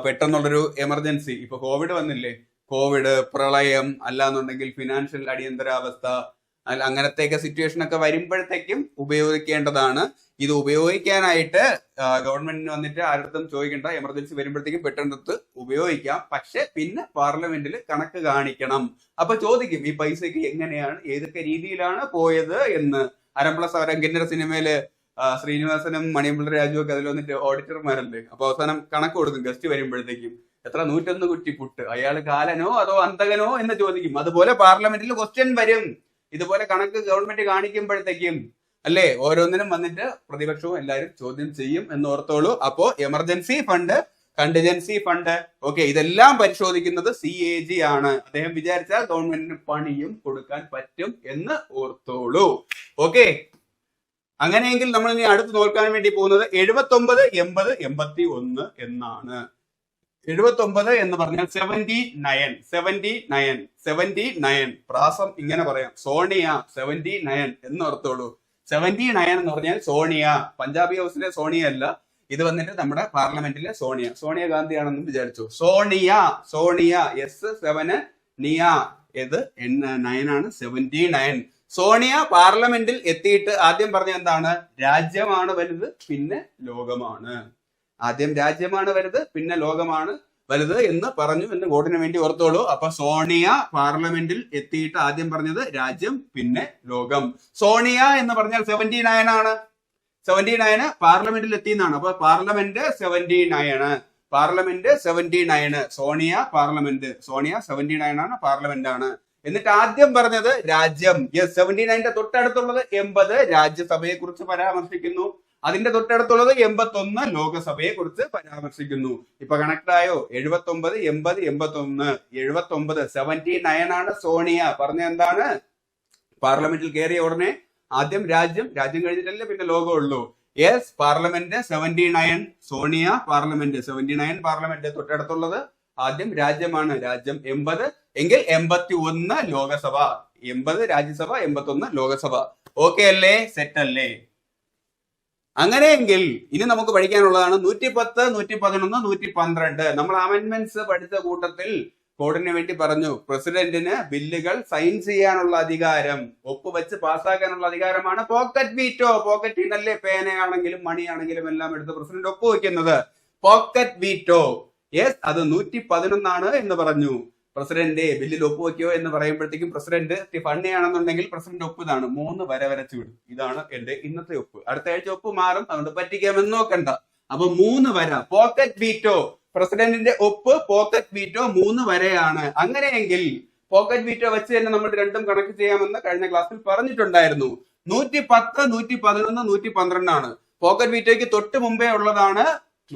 A: പെട്ടെന്നുള്ളൊരു എമർജൻസി, ഇപ്പൊ കോവിഡ് വന്നില്ലേ, കോവിഡ്, പ്രളയം, അല്ലാന്നുണ്ടെങ്കിൽ ഫിനാൻഷ്യൽ അടിയന്തരാവസ്ഥ, അങ്ങനത്തെയൊക്കെ സിറ്റുവേഷൻ ഒക്കെ വരുമ്പോഴത്തേക്കും ഉപയോഗിക്കേണ്ടതാണ്. ഇത് ഉപയോഗിക്കാനായിട്ട് ഗവൺമെന്റിന് വന്നിട്ട് ആരുടെ ചോദിക്കേണ്ട, എമർജൻസി വരുമ്പോഴത്തേക്കും പെട്ടെന്ന് ഉപയോഗിക്കാം. പക്ഷെ പിന്നെ പാർലമെന്റിൽ കണക്ക് കാണിക്കണം. അപ്പൊ ചോദിക്കും ഈ പൈസക്ക് എങ്ങനെയാണ്, ഏതൊക്കെ രീതിയിലാണ് പോയത് എന്ന്. അരംപ്ലസ് അവരങ്കിന്റെ സിനിമയില് ശ്രീനിവാസനും മണിയമ്പിള്ള രാജുവും ഒക്കെ അതിൽ വന്നിട്ട് ഓഡിറ്റർമാരല്ലേ, അപ്പൊ അവസാനം കണക്ക് കൊടുക്കും ഗസ്റ്റ് വരുമ്പോഴത്തേക്കും. എത്ര 101 കുറ്റി പുട്ട്, അയാൾ കാലനോ അതോ അന്തകനോ എന്ന് ചോദിക്കും. അതുപോലെ പാർലമെന്റിൽ ക്വസ്റ്റ്യൻ വരും, ഇതുപോലെ കണക്ക് ഗവൺമെന്റ് കാണിക്കുമ്പോഴത്തേക്കും അല്ലേ. ഓരോന്നിനും വന്നിട്ട് പ്രതിപക്ഷവും എല്ലാവരും ചോദ്യം ചെയ്യും എന്ന് ഓർത്തോളൂ. അപ്പോ emergency fund, contingency fund. Okay, ഇതെല്ലാം പരിശോധിക്കുന്നത് CAG ആണ്. അദ്ദേഹം വിചാരിച്ചാൽ ഗവൺമെന്റിന് പണിയും കൊടുക്കാൻ പറ്റും എന്ന് ഓർത്തോളൂ. ഓക്കെ, അങ്ങനെയെങ്കിൽ നമ്മൾ ഇനി അടുത്ത് നോക്കാൻ വേണ്ടി പോകുന്നത് 79, 80, 81 എന്നാണ്. 79 എന്ന് പറഞ്ഞാൽ 79 പ്രാസം ഇങ്ങനെ പറയാം, സോണിയ 79 എന്ന് ഓർത്തോളൂ. 79 എന്ന് പറഞ്ഞാൽ സോണിയ, പഞ്ചാബി ഹൗസിലെ സോണിയ അല്ല, ഇത് വന്നിട്ട് നമ്മുടെ പാർലമെന്റിലെ സോണിയ ഗാന്ധിയാണെന്നും വിചാരിച്ചു. സോണിയ S7 നിയ ഇത് 9 ആണ്, 79. സോണിയ പാർലമെന്റിൽ എത്തിയിട്ട് ആദ്യം പറഞ്ഞ എന്താണ്? രാജ്യമാണ് വലുത്, പിന്നെ ലോകമാണ്. ആദ്യം രാജ്യമാണ് വലുത്, പിന്നെ ലോകമാണ് വലുത് എന്ന് പറഞ്ഞു എന്ന് വോട്ടിന് വേണ്ടി ഓർത്തോളൂ. അപ്പൊ സോണിയ പാർലമെന്റിൽ എത്തിയിട്ട് ആദ്യം പറഞ്ഞത് രാജ്യം, പിന്നെ ലോകം. സോണിയ എന്ന് പറഞ്ഞാൽ 79 ആണ്. 79 പാർലമെന്റിൽ എത്തിയെന്നാണ്. അപ്പൊ പാർലമെന്റ് 79. സോണിയ പാർലമെന്റ്, സോണിയ 79 ആണ്, പാർലമെന്റ് ആണ്. എന്നിട്ട് ആദ്യം പറഞ്ഞത് രാജ്യം. 79ന്റെ തൊട്ടടുത്തുള്ളത് 80 രാജ്യസഭയെ കുറിച്ച് പരാമർശിക്കുന്നു. അതിന്റെ തൊട്ടടുത്തുള്ളത് 81 ലോകസഭയെ കുറിച്ച് പരാമർശിക്കുന്നു. ഇപ്പൊ കണക്ട് ആയോ? 79, 80, 81. 79 79 ആണ് സോണിയ. പറഞ്ഞ എന്താണ്? പാർലമെന്റിൽ കയറിയ ഉടനെ ആദ്യം രാജ്യം കഴിഞ്ഞിട്ടല്ലേ പിന്നെ ലോകം ഉള്ളൂ. Yes, parliament 79, Sonia parliament 79 parliament. തൊട്ടടുത്തുള്ളത് ആദ്യം രാജ്യമാണ്, രാജ്യം 80 എങ്കിൽ 81 ലോകസഭ. 80 രാജ്യസഭ, 81 ലോകസഭ. ഓക്കെ അല്ലേ? സെറ്റ് അല്ലേ? അങ്ങനെയെങ്കിൽ ഇനി നമുക്ക് പഠിക്കാനുള്ളതാണ് 110, 111, 112. നമ്മൾ അമെന്റ്മെന്റ്സ് പഠിച്ച കൂട്ടത്തിൽ കോഡിന് വേണ്ടി പറഞ്ഞു, പ്രസിഡന്റിന് ബില്ലുകൾ സൈൻ ചെയ്യാനുള്ള അധികാരം, ഒപ്പുവെച്ച് പാസ്സാക്കാനുള്ള അധികാരമാണ് പോക്കറ്റ് വീറ്റോ. പോക്കറ്റിൽ നിന്നല്ലേ പേനയാണെങ്കിലും മണിയാണെങ്കിലും എല്ലാം എടുത്ത് പ്രസിഡന്റ് ഒപ്പുവെക്കുന്നത്. Pocket veto. യെസ്, അത് 111 എന്ന് പറഞ്ഞു. പ്രസിഡന്റ് ബില്ലിൽ ഒപ്പുവെക്കോ എന്ന് പറയുമ്പോഴത്തേക്കും പ്രസിഡന്റ് ഫണ്ണിയാണെന്നുണ്ടെങ്കിൽ പ്രസിഡന്റ് ഒപ്പ് ഇതാണ്, 3 വര വരച്ചു വിടും. ഇതാണ് എന്റെ ഇന്നത്തെ ഒപ്പ്. അടുത്ത ആഴ്ച ഒപ്പ് മാറും, അതുകൊണ്ട് പറ്റിക്കാമെന്ന് നോക്കണ്ട. അപ്പൊ 3 വര, പോക്കറ്റ് വീറ്റോ. പ്രസിഡന്റിന്റെ ഒപ്പ് പോക്കറ്റ് വീറ്റോ 3 വരെയാണ്. അങ്ങനെയെങ്കിൽ പോക്കറ്റ് വീറ്റോ വെച്ച് തന്നെ നമ്മൾ രണ്ടും കണക്ട് ചെയ്യാമെന്ന് കഴിഞ്ഞ ക്ലാസ്സിൽ പറഞ്ഞിട്ടുണ്ടായിരുന്നു. 110, 111, 112 ആണ്. പോക്കറ്റ് വീറ്റോയ്ക്ക് തൊട്ട് മുമ്പേ ഉള്ളതാണ്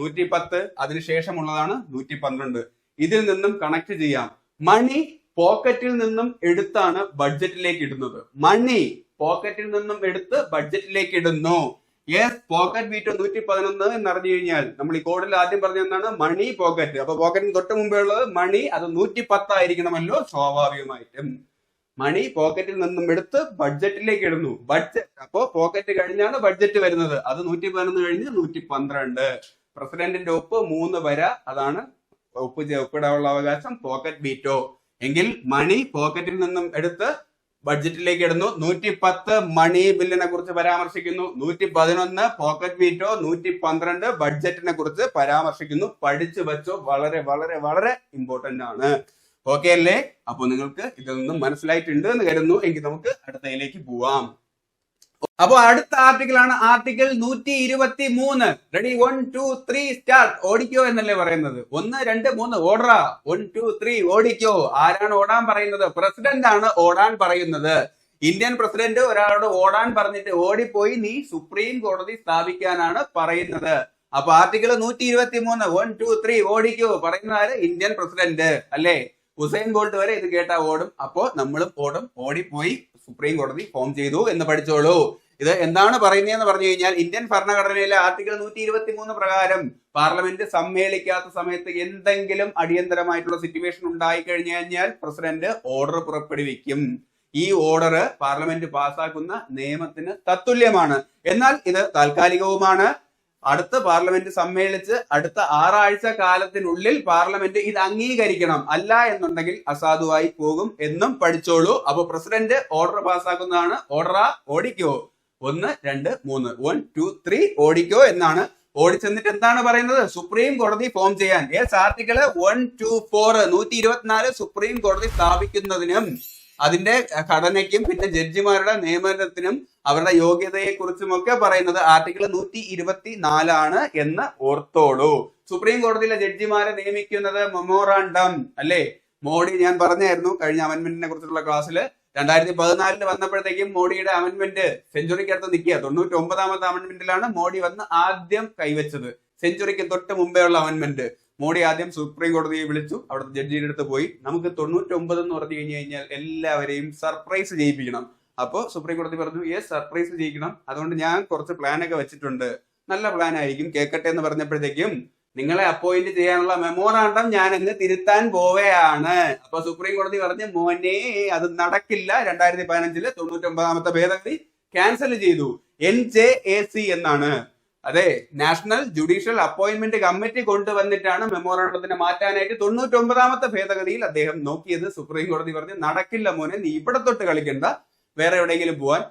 A: 110, അതിനുശേഷമുള്ളതാണ് 112. ഇതിൽ നിന്നും കണക്ട് ചെയ്യാം. മണി പോക്കറ്റിൽ നിന്നും എടുത്താണ് ബഡ്ജറ്റിലേക്ക് ഇടുന്നത്. മണി പോക്കറ്റിൽ നിന്നും എടുത്ത് ബഡ്ജറ്റിലേക്ക് ഇടുന്നു. യെസ്, പോക്കറ്റ് വീറ്റോ 111 എന്ന് അറിഞ്ഞു കഴിഞ്ഞാൽ നമ്മൾ ഈ കോഡിൽ ആദ്യം പറഞ്ഞ എന്താണ്? മണി പോക്കറ്റ്. അപ്പൊ പോക്കറ്റിന് തൊട്ട് മുമ്പേ ഉള്ളത് മണി, അത് 110 ആയിരിക്കണമല്ലോ സ്വാഭാവികമായിട്ടും. മണി പോക്കറ്റിൽ നിന്നും എടുത്ത് ബഡ്ജറ്റിലേക്ക് ഇടുന്നു. ബഡ്ജറ്റ്, അപ്പോ പോക്കറ്റ് കഴിഞ്ഞാണ് ബഡ്ജറ്റ് വരുന്നത്. അത് 111 കഴിഞ്ഞ് 112. പ്രസിഡന്റിന്റെ ഒപ്പ് 3 വര, അതാണ് ഒപ്പിടാനുള്ള അവകാശം പോക്കറ്റ് വീറ്റോ. എങ്കിൽ മണി പോക്കറ്റിൽ നിന്നും എടുത്ത് ബഡ്ജറ്റിലേക്ക് ഇടുന്നു. 110 മണി ബില്ലിനെ കുറിച്ച് പരാമർശിക്കുന്നു. 111 പോക്കറ്റ് വീറ്റോ. 112 ബഡ്ജറ്റിനെ കുറിച്ച് പരാമർശിക്കുന്നു. പഠിച്ചു വെച്ചോ, വളരെ വളരെ വളരെ ഇമ്പോർട്ടന്റ് ആണ്. ഓക്കെ അല്ലേ? അപ്പൊ നിങ്ങൾക്ക് ഇതിൽ നിന്നും മനസ്സിലായിട്ടുണ്ട് എന്ന് കരുതുന്നു. എങ്കിൽ നമുക്ക് അടുത്തതിലേക്ക് പോവാം. അപ്പൊ അടുത്ത ആർട്ടിക്കിൾ ആണ് ആർട്ടിക്കിൾ 123. റെഡി? 1, 2, 3 സ്റ്റാർട്ട്. ഓടിക്കോ എന്നല്ലേ പറയുന്നത്? 1, 2, 3 ഓടറാ. 1, 2, 3 ഓടിക്കോ. ആരാണ് ഓടാൻ പറയുന്നത്? പ്രസിഡന്റ് ആണ് ഓടാൻ പറയുന്നത്. ഇന്ത്യൻ പ്രസിഡന്റ് ഒരാളോട് ഓടാൻ പറഞ്ഞിട്ട് ഓടിപ്പോയി നീ സുപ്രീം കോടതി സ്ഥാപിക്കാനാണ് പറയുന്നത്. അപ്പൊ ആർട്ടിക്കിൾ 123, 1, 2, 3 ഓടിക്കോ പറയുന്ന ആര്? ഇന്ത്യൻ പ്രസിഡന്റ് അല്ലേ? ഉസൈൻ ബോൾട്ട് വരെ ഇത് കേട്ടാ ഓടും. അപ്പോ നമ്മളും ഓടും. ഓടിപ്പോയി സുപ്രീം കോടതി ഫോം ചെയ്തു എന്ന് പഠിച്ചോളൂ. ഇത് എന്താണ് പറയുന്നതെന്ന് പറഞ്ഞു കഴിഞ്ഞാൽ, ഇന്ത്യൻ ഭരണഘടനയിലെ ആർട്ടിക്കിൾ 123 പ്രകാരം പാർലമെന്റ് സമ്മേളിക്കാത്ത സമയത്ത് എന്തെങ്കിലും അടിയന്തരമായിട്ടുള്ള സിറ്റുവേഷൻ ഉണ്ടായി കഴിഞ്ഞു കഴിഞ്ഞാൽ പ്രസിഡന്റ് ഓർഡർ പുറപ്പെടുവിക്കും. ഈ ഓർഡർ പാർലമെന്റ് പാസ്സാക്കുന്ന നിയമത്തിന് തത്തുല്യമാണ്. എന്നാൽ ഇത് താൽക്കാലികവുമാണ്. അടുത്ത പാർലമെന്റ് സമ്മേളിച്ച് അടുത്ത 6 ആഴ്ച കാലത്തിനുള്ളിൽ പാർലമെന്റ് ഇത് അംഗീകരിക്കണം. അല്ല എന്നുണ്ടെങ്കിൽ അസാധുവായി പോകും എന്നും പഠിച്ചോളൂ. അപ്പൊ പ്രസിഡന്റ് ഓർഡർ പാസ്സാക്കുന്നതാണ്. ഓർഡറാ, ഓടിക്കോ. 1, 2, 3 1, 2, 3 ഓടിക്കോ എന്നാണ്. ഓടിച്ചെന്നിട്ട് എന്താണ് പറയുന്നത്? സുപ്രീം കോടതി ഫോം ചെയ്യാൻ. യെസ്, ആർട്ടിക്കിൾ 124 124 സുപ്രീം കോടതി സ്ഥാപിക്കുന്നതിനും അതിന്റെ ഘടനയ്ക്കും പിന്നെ ജഡ്ജിമാരുടെ നിയമനത്തിനും അവരുടെ യോഗ്യതയെ കുറിച്ചുമൊക്കെ പറയുന്നത് ആർട്ടിക്കിൾ 124 ആണ് എന്ന് ഓർത്തോളൂ. സുപ്രീം കോടതിയിലെ ജഡ്ജിമാരെ നിയമിക്കുന്നത് മെമ്മോറാണ്ടം അല്ലേ? മോഡി, ഞാൻ പറഞ്ഞായിരുന്നു കഴിഞ്ഞ അമെന്റ്മെന്റിനെ കുറിച്ചുള്ള ക്ലാസ്സിൽ, 2014 വന്നപ്പോഴത്തേക്കും മോഡിയുടെ അമെന്റ്മെന്റ് സെഞ്ചുറിക്ക് അടുത്ത് നിൽക്കുക. 99ാമത്തെ അമെന്റ്മെന്റിലാണ് മോഡി വന്ന് ആദ്യം കൈവച്ചത്. സെഞ്ചുറിക്ക് തൊട്ട് മുമ്പേ ഉള്ള അമെന്റ്മെന്റ്. മോഡി ആദ്യം സുപ്രീം കോടതിയെ വിളിച്ചു, അവിടുത്തെ ജഡ്ജിയുടെ അടുത്ത് പോയി നമുക്ക് 99 എന്ന് പറഞ്ഞു കഴിഞ്ഞാൽ എല്ലാവരെയും സർപ്രൈസ് ചെയ്യിപ്പിക്കണം. അപ്പോ സുപ്രീം കോടതി പറഞ്ഞു യെസ് സർപ്രൈസ് ചെയ്യിക്കണം, അതുകൊണ്ട് ഞാൻ കുറച്ച് പ്ലാനൊക്കെ വെച്ചിട്ടുണ്ട്, നല്ല പ്ലാൻ ആയിരിക്കും, കേൾക്കട്ടെ എന്ന് പറഞ്ഞപ്പോഴത്തേക്കും നിങ്ങളെ അപ്പോയിന്റ് ചെയ്യാനുള്ള മെമ്മോറാണ്ടം ഞാൻ അങ്ങ് തിരുത്താൻ പോവുകയാണ്. അപ്പൊ സുപ്രീം കോടതി പറഞ്ഞു മോനെ അത് നടക്കില്ല, 2015 99ാമത്തെ ഭേദഗതി ക്യാൻസൽ ചെയ്തു. NJAC എന്നാണ്, അതെ നാഷണൽ ജുഡീഷ്യൽ അപ്പോയിന്റ്മെന്റ് കമ്മിറ്റി കൊണ്ടുവന്നിട്ടാണ് മെമ്മോറാണ്ടത്തിനെ മാറ്റാനായിട്ട് 99ാമത്തെ ഭേദഗതിയിൽ അദ്ദേഹം നോക്കിയത്. സുപ്രീം കോടതി പറഞ്ഞു നടക്കില്ല മോനെ, നീ ഇവിടെ തൊട്ട് കളിക്കണ്ട, വേറെ എവിടെയെങ്കിലും പോവാൻ.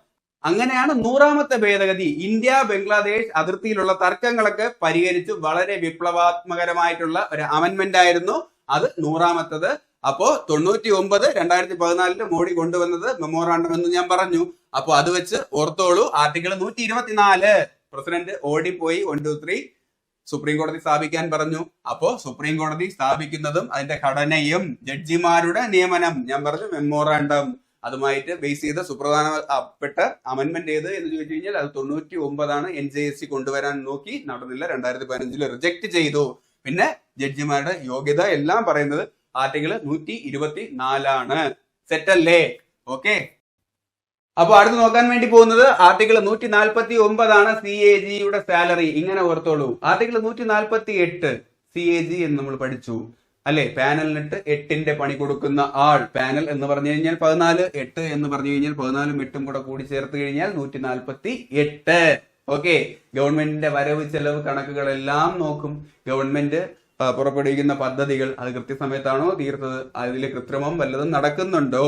A: അങ്ങനെയാണ് 100ാമത്തെ ഭേദഗതി ഇന്ത്യ ബംഗ്ലാദേശ് അതിർത്തിയിലുള്ള തർക്കങ്ങളൊക്കെ പരിഹരിച്ച് വളരെ വിപ്ലവാത്മകരമായിട്ടുള്ള ഒരു അമെന്റ്മെന്റ് ആയിരുന്നു അത് 100ാമത്തത്. അപ്പോ 99 2014 മോഡി കൊണ്ടുവന്നത് മെമ്മോറാണ്ടം എന്ന് ഞാൻ പറഞ്ഞു. അപ്പൊ അത് വെച്ച് ഓർത്തോളൂ. ആർട്ടിക്കിൾ 124 പ്രസിഡന്റ് ഓടിപ്പോയി 1 2 3 സുപ്രീം കോടതി സ്ഥാപിക്കാൻ പറഞ്ഞു. അപ്പോ സുപ്രീം കോടതി സ്ഥാപിക്കുന്നതും അതിന്റെ ഘടനയും ജഡ്ജിമാരുടെ നിയമനം ഞാൻ പറഞ്ഞു മെമ്മോറാണ്ടം അതുമായിട്ട് ബേസ് ചെയ്ത സുപ്രധാനപ്പെട്ട അമെന്റ്മെന്റ് ഏത് എന്ന് ചോദിച്ചു കഴിഞ്ഞാൽ അത് 99 NJAC കൊണ്ടുവരാൻ നോക്കി, നടന്നില്ല. 2015 റിജക്ട് ചെയ്തു. പിന്നെ ജഡ്ജിമാരുടെ യോഗ്യത എല്ലാം പറയുന്നത് ആർട്ടിക്കിൾ 124 സെറ്റല്ലേ? ഓക്കെ. അപ്പൊ അടുത്ത് നോക്കാൻ വേണ്ടി പോകുന്നത് ആർട്ടിക്കിൾ 149 CAG സാലറി. ഇങ്ങനെ ഓർത്തോളൂ. ആർട്ടിക്കിൾ 148 CAG എന്ന് നമ്മൾ പഠിച്ചു അല്ലെ? പാനലിനിട്ട് 8ന്റെ പണി കൊടുക്കുന്ന ആൾ. പാനൽ എന്ന് പറഞ്ഞു കഴിഞ്ഞാൽ 14, 8 എന്ന് പറഞ്ഞു കഴിഞ്ഞാൽ 14ഉം 8ഉം കൂടെ കൂടി ചേർത്ത് കഴിഞ്ഞാൽ 148. ഓക്കെ. ഗവൺമെന്റിന്റെ വരവ് ചെലവ് കണക്കുകളെല്ലാം നോക്കും. ഗവൺമെന്റ് പുറപ്പെടുവിക്കുന്ന പദ്ധതികൾ അത് കൃത്യസമയത്താണോ തീർത്തത്, അതിൽ കൃത്രിമം വല്ലതും നടക്കുന്നുണ്ടോ,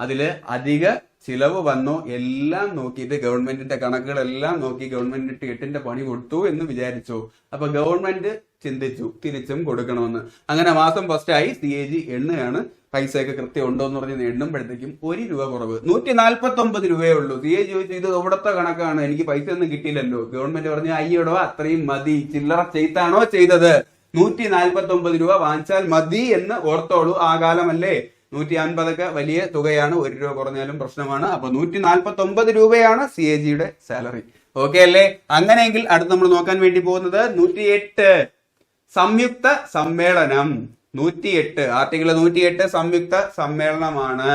A: അതില് അധിക ചിലവ് വന്നോ എല്ലാം നോക്കിയിട്ട് ഗവൺമെന്റിന്റെ കണക്കുകളെല്ലാം നോക്കി ഗവൺമെന്റ് 8ന്റെ പണി കൊടുത്തു എന്ന് വിചാരിച്ചു. അപ്പൊ ഗവൺമെന്റ് ചിന്തിച്ചു തിരിച്ചും കൊടുക്കണമെന്ന്. അങ്ങനെ മാസം ഫസ്റ്റ് ആയി CAG എണ്ണുകയാണ്. പൈസയൊക്കെ കൃത്യം ഉണ്ടോ എന്ന് പറഞ്ഞ് എണ്ണുമ്പോഴത്തേക്കും 1 രൂപ കുറവ്, 149 രൂപയേ ഉള്ളൂ. CAG ചോദിച്ചു ഇത് ഇവിടത്തെ കണക്കാണ്, എനിക്ക് പൈസ ഒന്നും കിട്ടിയില്ലല്ലോ. ഗവൺമെന്റ് പറഞ്ഞു അയ്യോടോ അത്രയും മതി, ചില്ലറ ചെയ്താണോ ചെയ്തത്, 149 രൂപ വാങ്ങിച്ചാൽ മതി എന്ന് ഓർത്തോളൂ. ആ കാലമല്ലേ, 150 വലിയ തുകയാണ്, 1 രൂപ കുറഞ്ഞാലും പ്രശ്നമാണ്. അപ്പൊ 149 രൂപയാണ് CAG സാലറി. ഓക്കെ അല്ലേ? അങ്ങനെയെങ്കിൽ അടുത്ത് നമ്മൾ നോക്കാൻ വേണ്ടി പോകുന്നത് 108 സംയുക്ത സമ്മേളനം. 108 ആർട്ടിക്കിൾ 108 സംയുക്ത സമ്മേളനമാണ്.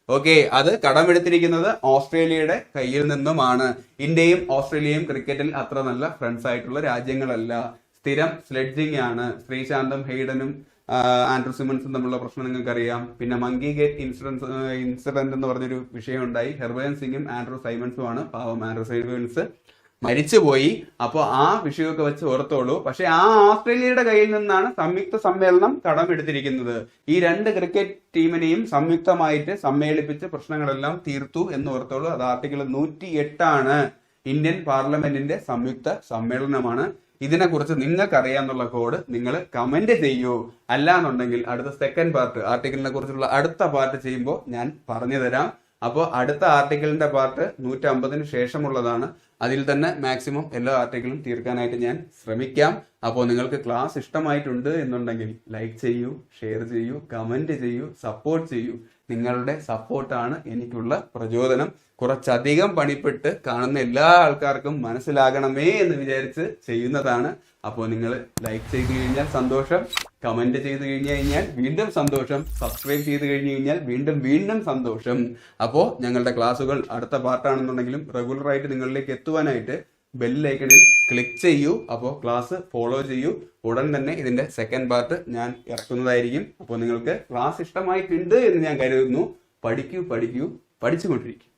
A: ഓക്കെ. അത് കടമെടുത്തിരിക്കുന്നത് ഓസ്ട്രേലിയയുടെ കയ്യിൽ നിന്നുമാണ്. ഇന്ത്യയും ഓസ്ട്രേലിയയും ക്രിക്കറ്റിൽ അത്ര നല്ല ഫ്രണ്ട്സ് ആയിട്ടുള്ള രാജ്യങ്ങളല്ല. സ്ഥിരം സ്ലെഡ്ജിങ് ആണ്. ശ്രീശാന്തും ഹെയ്ഡനും ആൻഡ്രൂ സിമൺസും തമ്മിലുള്ള പ്രശ്നം നിങ്ങൾക്ക് അറിയാം. പിന്നെ മങ്കി ഗേറ്റ് ഇൻസിഡന്റ് എന്ന് പറഞ്ഞൊരു വിഷയം ഉണ്ടായി. ഹർഭജൻ സിംഗും ആൻഡ്രൂ സൈമൺസുമാണ്. പാവം ആൻഡ്രൂ സൈമൺസ് മരിച്ചുപോയി. അപ്പോൾ ആ വിഷയമൊക്കെ വെച്ച് ഓർത്തോളൂ. പക്ഷെ ആ ഓസ്ട്രേലിയയുടെ കയ്യിൽ നിന്നാണ് സംയുക്ത സമ്മേളനം കടമെടുത്തിരിക്കുന്നത്. ഈ 2 ക്രിക്കറ്റ് ടീമിനെയും സംയുക്തമായിട്ട് സമ്മേളിപ്പിച്ച് പ്രശ്നങ്ങളെല്ലാം തീർത്തു എന്ന് ഓർത്തോളൂ. അത് ആർട്ടിക്കിൾ 108 ഇന്ത്യൻ പാർലമെന്റിന്റെ സംയുക്ത സമ്മേളനമാണ്. ഇതിനെക്കുറിച്ച് നിങ്ങൾക്ക് അറിയാന്നുള്ള കോഡ് നിങ്ങൾ കമന്റ് ചെയ്യൂ. അല്ലാന്നുണ്ടെങ്കിൽ അടുത്ത സെക്കൻഡ് പാർട്ട് ആർട്ടിക്കിളിനെ കുറിച്ചുള്ള അടുത്ത പാർട്ട് ചെയ്യുമ്പോൾ ഞാൻ പറഞ്ഞു തരാം. അപ്പോൾ അടുത്ത ആർട്ടിക്കിളിന്റെ പാർട്ട് 150 ശേഷമുള്ളതാണ്. അതിൽ തന്നെ മാക്സിമം എല്ലാ ആർട്ടിക്കിളും തീർക്കാനായിട്ട് ഞാൻ ശ്രമിക്കാം. അപ്പോൾ നിങ്ങൾക്ക് ക്ലാസ് ഇഷ്ടമായിട്ടുണ്ട് എന്നുണ്ടെങ്കിൽ ലൈക്ക് ചെയ്യൂ, ഷെയർ ചെയ്യൂ, കമന്റ് ചെയ്യൂ, സപ്പോർട്ട് ചെയ്യൂ. നിങ്ങളുടെ സപ്പോർട്ടാണ് എനിക്കുള്ള പ്രചോദനം. കുറച്ചധികം പണിപ്പെട്ട് കാണുന്ന എല്ലാ ആൾക്കാർക്കും മനസ്സിലാകണമേ എന്ന് വിചാരിച്ച് ചെയ്യുന്നതാണ്. അപ്പോൾ നിങ്ങൾ ലൈക്ക് ചെയ്ത് കഴിഞ്ഞാൽ സന്തോഷം, കമന്റ് ചെയ്ത് കഴിഞ്ഞാൽ വീണ്ടും സന്തോഷം, സബ്സ്ക്രൈബ് ചെയ്ത് കഴിഞ്ഞാൽ വീണ്ടും സന്തോഷം. അപ്പോൾ ഞങ്ങളുടെ ക്ലാസ്സുകൾ അടുത്ത പാർട്ടാണെന്നുണ്ടെങ്കിലും റെഗുലറായിട്ട് നിങ്ങളിലേക്ക് എത്തുവാനായിട്ട് ബെല്ലൈക്കണിൽ ക്ലിക്ക് ചെയ്യൂ. അപ്പോൾ ക്ലാസ് ഫോളോ ചെയ്യൂ. ഉടൻ തന്നെ ഇതിന്റെ സെക്കൻഡ് പാർട്ട് ഞാൻ ഇറക്കുന്നതായിരിക്കും. അപ്പോൾ നിങ്ങൾക്ക് ക്ലാസ് ഇഷ്ടമായിട്ടുണ്ട് എന്ന് ഞാൻ കരുതുന്നു. പഠിക്കൂ, പഠിച്ചുകൊണ്ടിരിക്കും.